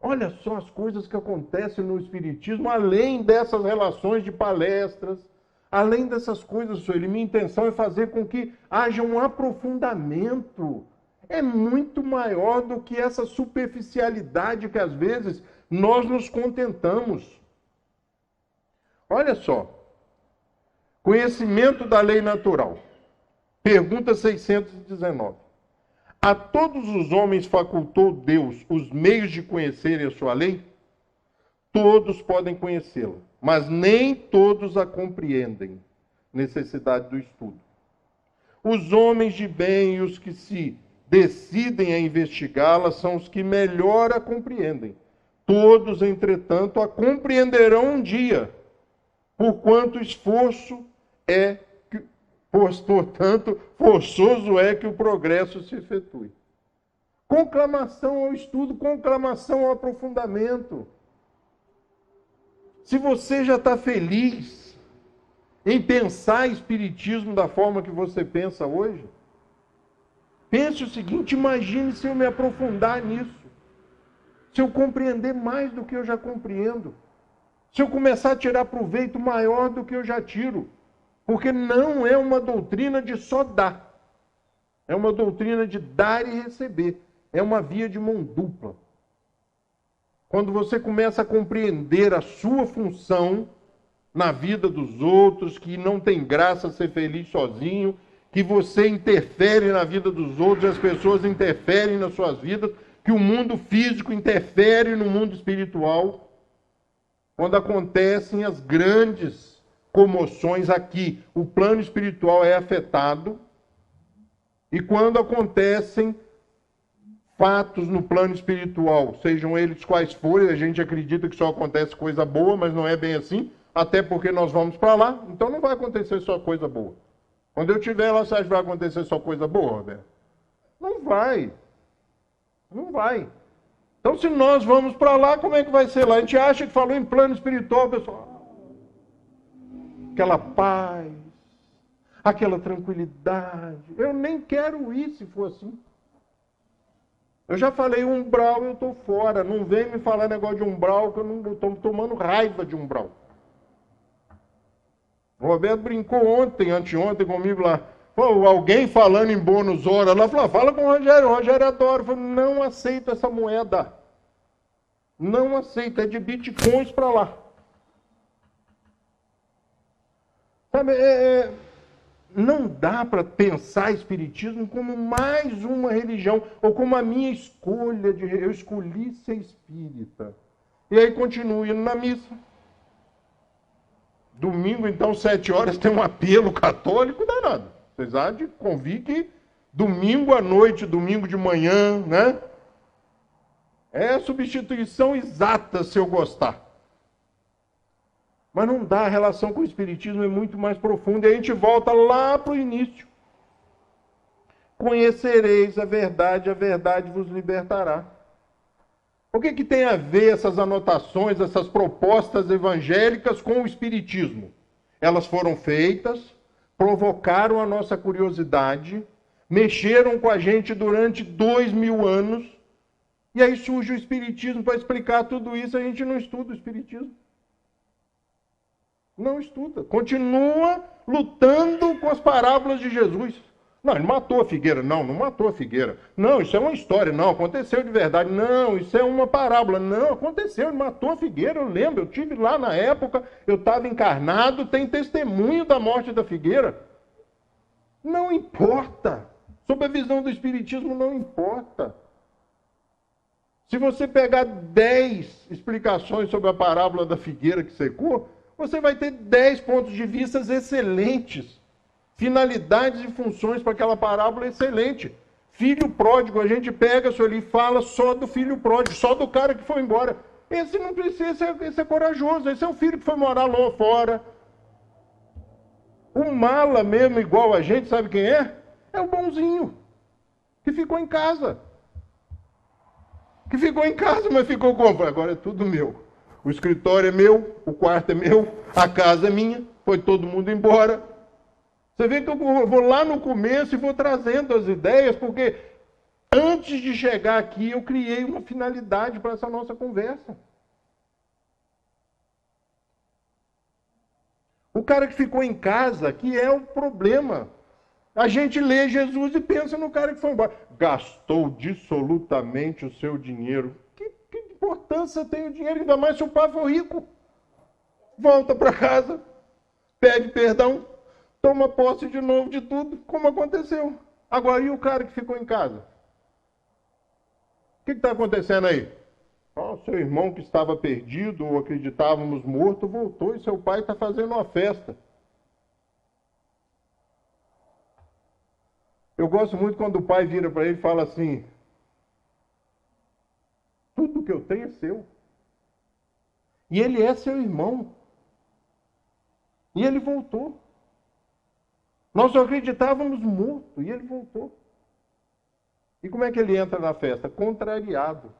B: Olha só as coisas que acontecem no Espiritismo, além dessas relações de palestras, além dessas coisas, Sueli, minha intenção é fazer com que haja um aprofundamento. É muito maior do que essa superficialidade que às vezes nós nos contentamos. Olha só. Conhecimento da lei natural. Pergunta 619. A todos os homens facultou Deus os meios de conhecerem a sua lei? Todos podem conhecê-la, mas nem todos a compreendem. Necessidade do estudo. Os homens de bem e os que se decidem a investigá-la são os que melhor a compreendem. Todos, entretanto, a compreenderão um dia, porquanto esforço é, portanto, forçoso é que o progresso se efetue. Conclamação ao estudo, conclamação ao aprofundamento. Se você já está feliz em pensar espiritismo da forma que você pensa hoje, pense o seguinte: imagine se eu me aprofundar nisso, se eu compreender mais do que eu já compreendo, se eu começar a tirar proveito maior do que eu já tiro, porque não é uma doutrina de só dar, é uma doutrina de dar e receber, é uma via de mão dupla. Quando você começa a compreender a sua função na vida dos outros, que não tem graça ser feliz sozinho, que você interfere na vida dos outros, e as pessoas interferem nas suas vidas, que o mundo físico interfere no mundo espiritual. Quando acontecem as grandes comoções aqui, o plano espiritual é afetado, e quando acontecem fatos no plano espiritual, sejam eles quais forem, a gente acredita que só acontece coisa boa, mas não é bem assim, até porque nós vamos para lá, então não vai acontecer só coisa boa. Quando eu estiver lá, você acha que vai acontecer só coisa boa, Roberto? Não vai. Não vai. Então, se nós vamos para lá, como é que vai ser lá? A gente acha que falou em plano espiritual, pessoal. Aquela paz, aquela tranquilidade. Eu nem quero ir se for assim. Eu já falei umbral, eu estou fora. Não vem me falar negócio de umbral, que eu estou tomando raiva de umbral. O Roberto brincou anteontem comigo lá. Pô, alguém falando em bônus hora lá, falou: fala com o Rogério adora. Eu falei: não aceito essa moeda. Não aceito, é de bitcoins para lá. Sabe, não dá para pensar espiritismo como mais uma religião, ou como a minha escolha, eu escolhi ser espírita. E aí continuo indo na missa. Domingo, então, 7 horas, tem um apelo católico danado. Vocês há de convir que domingo à noite, domingo de manhã, né? É substituição exata se eu gostar. Mas não dá, a relação com o espiritismo é muito mais profunda. E a gente volta lá para o início. Conhecereis a verdade vos libertará. O que tem a ver essas anotações, essas propostas evangélicas com o espiritismo? Elas foram feitas, provocaram a nossa curiosidade, mexeram com a gente durante 2000 anos, e aí surge o espiritismo para explicar tudo isso. A gente não estuda o espiritismo. Não estuda. Continua lutando com as parábolas de Jesus. Não, ele matou a figueira. Não, não matou a figueira. Não, isso é uma história. Não, aconteceu de verdade. Não, isso é uma parábola. Não, aconteceu, ele matou a figueira. Eu lembro, eu estive lá na época, eu estava encarnado, tem testemunho da morte da figueira. Não importa. Sob a visão do espiritismo, não importa. Se você pegar 10 explicações sobre a parábola da figueira que secou, você vai ter 10 pontos de vista excelentes. Finalidades e funções para aquela parábola excelente. Filho pródigo, a gente pega isso ali e fala só do filho pródigo, só do cara que foi embora. Esse não precisa, esse é corajoso, esse é o filho que foi morar lá fora. O mala mesmo, igual a gente, sabe quem é? É o bonzinho, que ficou em casa. Que ficou em casa, mas ficou como? Agora é tudo meu. O escritório é meu, o quarto é meu, a casa é minha, foi todo mundo embora. Você vê que eu vou lá no começo e vou trazendo as ideias, porque antes de chegar aqui eu criei uma finalidade para essa nossa conversa. O cara que ficou em casa, que é o problema. A gente lê Jesus e pensa no cara que foi embora. Gastou dissolutamente o seu dinheiro. Que importância tem o dinheiro? Ainda mais se o pai for rico. Volta para casa, pede perdão, toma posse de novo de tudo, como aconteceu. Agora, e o cara que ficou em casa? O que está acontecendo aí? Seu irmão que estava perdido, ou acreditávamos morto, voltou e seu pai está fazendo uma festa. Eu gosto muito quando o pai vira para ele e fala assim: tudo que eu tenho é seu. E ele é seu irmão. E ele voltou. Nós só acreditávamos morto, e ele voltou. E como é que ele entra na festa? Contrariado.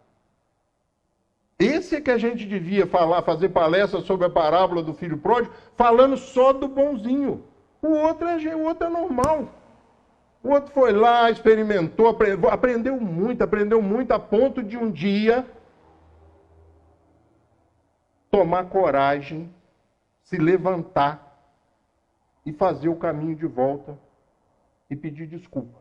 B: Esse é que a gente devia fazer palestra sobre a parábola do filho pródigo, falando só do bonzinho. O outro é normal. O outro foi lá, experimentou, aprendeu muito, a ponto de um dia tomar coragem, se levantar e fazer o caminho de volta e pedir desculpa.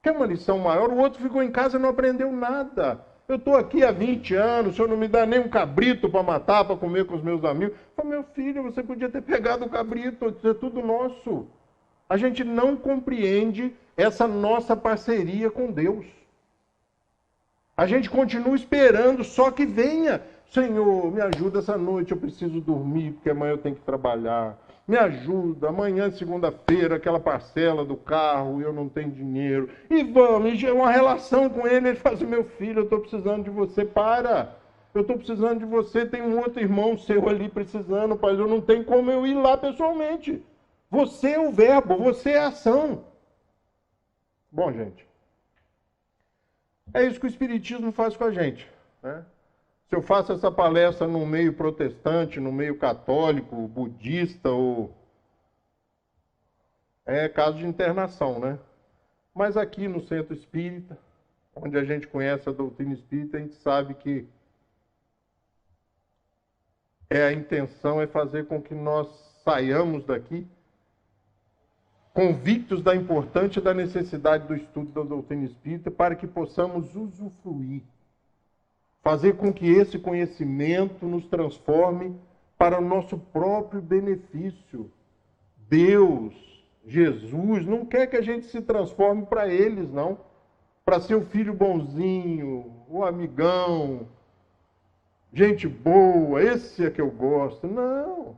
B: Quer uma lição maior? O outro ficou em casa e não aprendeu nada. Eu estou aqui há 20 anos, o senhor não me dá nem um cabrito para matar, para comer com os meus amigos. Eu falei, meu filho, você podia ter pegado o cabrito, isso é tudo nosso. A gente não compreende essa nossa parceria com Deus. A gente continua esperando só que venha. Senhor, me ajuda essa noite, eu preciso dormir, porque amanhã eu tenho que trabalhar. Me ajuda, amanhã, segunda-feira, aquela parcela do carro, eu não tenho dinheiro. E vamos, uma relação com ele fala assim, meu filho, eu estou precisando de você, para. Eu estou precisando de você, tem um outro irmão seu ali precisando, pai, eu não tenho como eu ir lá pessoalmente. Você é o verbo, você é a ação. Bom, gente, é isso que o Espiritismo faz com a gente, né? Se eu faço essa palestra no meio protestante, no meio católico, budista, é caso de internação, né? Mas aqui no Centro Espírita, onde a gente conhece a doutrina espírita, a gente sabe que a intenção é fazer com que nós saiamos daqui convictos da importância e da necessidade do estudo da doutrina espírita para que possamos usufruir. Fazer com que esse conhecimento nos transforme para o nosso próprio benefício. Deus, Jesus, não quer que a gente se transforme para eles, não. Para ser o filho bonzinho, o amigão, gente boa, esse é que eu gosto. Não.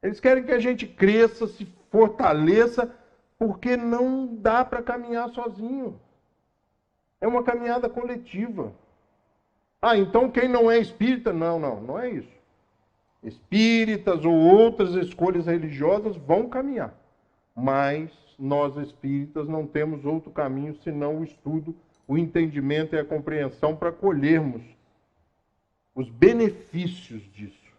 B: Eles querem que a gente cresça, se fortaleça, porque não dá para caminhar sozinho. É uma caminhada coletiva. Ah, então quem não é espírita? Não é isso. Espíritas ou outras escolhas religiosas vão caminhar. Mas nós espíritas não temos outro caminho senão o estudo, o entendimento e a compreensão para colhermos os benefícios disso.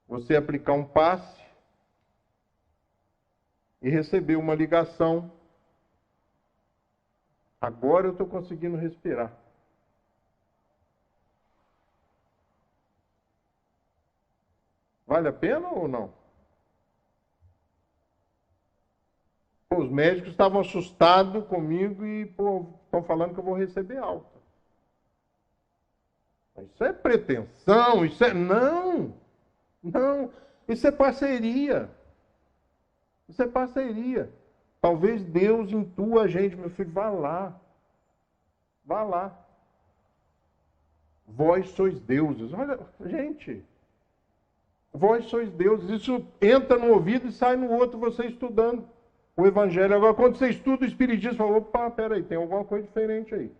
B: Você aplicar um passe e receber uma ligação. Agora eu estou conseguindo respirar. Vale a pena ou não? Pô, os médicos estavam assustados comigo e estão falando que eu vou receber alta. Isso é pretensão, isso é... Não! Isso é parceria. Isso é parceria. Talvez Deus intua a gente, meu filho, vá lá. Vá lá. Vós sois deuses. Olha, gente... Vós sois deuses. Isso entra no ouvido e sai no outro, você estudando o Evangelho. Agora, quando você estuda o Espiritismo, você fala, opa, peraí, tem alguma coisa diferente aí.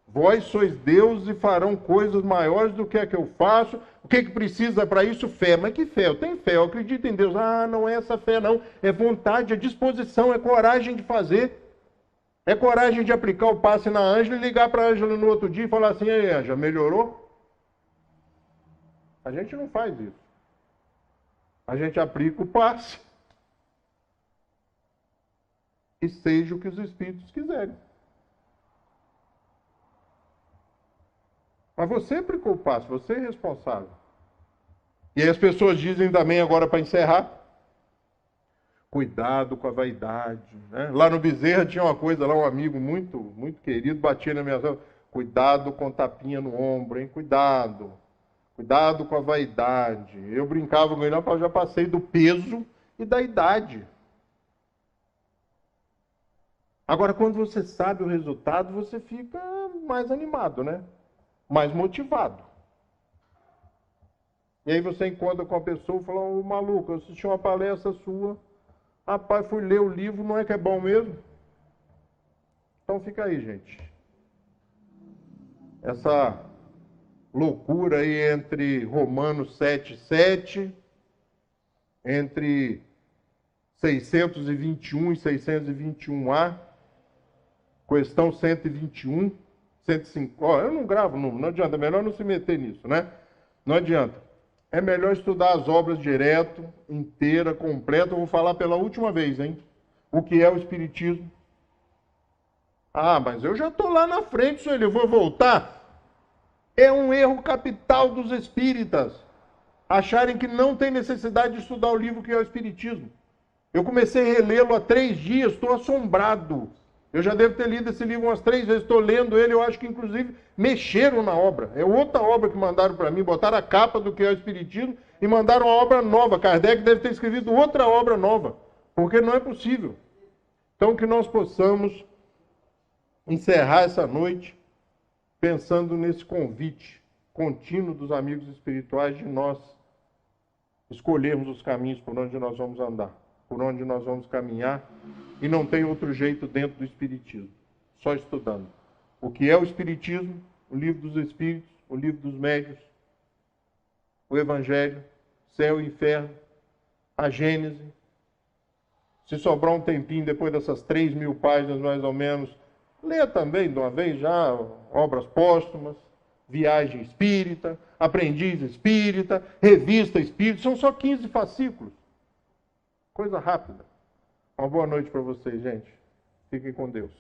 B: Vós sois deuses e farão coisas maiores do que a que eu faço. O que precisa para isso? Fé. Mas que fé? Eu tenho fé, eu acredito em Deus. Ah, não é essa fé, não. É vontade, é disposição, é coragem de fazer. É coragem de aplicar o passe na Ângela e ligar para a Ângela no outro dia e falar assim, ei, Ângela, melhorou? A gente não faz isso. A gente aplica o passe e seja o que os espíritos quiserem. Mas você aplicou o passe, você é responsável. E aí as pessoas dizem também, agora para encerrar, cuidado com a vaidade. Né? Lá no Bezerra tinha uma coisa, lá um amigo muito querido, batia na minha mão, cuidado com tapinha no ombro, hein? Cuidado. Cuidado com a vaidade. Eu brincava com ele, eu já passei do peso e da idade. Agora, quando você sabe o resultado, você fica mais animado, né? Mais motivado. E aí você encontra com a pessoa e fala, ô maluco, eu assisti uma palestra sua, Rapaz, fui ler o livro, não é que é bom mesmo? Então fica aí, gente. Essa loucura aí entre Romanos 7:7, entre 621 e 621A, questão 121, 105. Ó, eu não gravo número, não adianta, é melhor não se meter nisso, né? Não adianta. É melhor estudar as obras direto, inteira, completa. Eu vou falar pela última vez, hein? O que é o Espiritismo. Ah, mas eu já estou lá na frente, senhor, eu vou voltar. É um erro capital dos espíritas acharem que não tem necessidade de estudar o livro que é o Espiritismo. Eu comecei a relê-lo há 3 dias, estou assombrado. Eu já devo ter lido esse livro umas 3 vezes, estou lendo ele, eu acho que inclusive mexeram na obra. É outra obra que mandaram para mim, botaram a capa do que é o Espiritismo e mandaram uma obra nova. Kardec deve ter escrito outra obra nova, porque não é possível. Então que nós possamos encerrar essa noite pensando nesse convite contínuo dos amigos espirituais de nós escolhermos os caminhos por onde nós vamos andar, por onde nós vamos caminhar, e não tem outro jeito dentro do Espiritismo, só estudando. O que é o Espiritismo, o Livro dos Espíritos, o Livro dos Médiuns, o Evangelho, céu e inferno, a Gênese. Se sobrar um tempinho depois dessas 3.000 páginas mais ou menos, lê também de uma vez já obras póstumas, Viagem Espírita, Aprendiz Espírita, Revista Espírita, são só 15 fascículos. Coisa rápida. Uma boa noite para vocês, gente. Fiquem com Deus.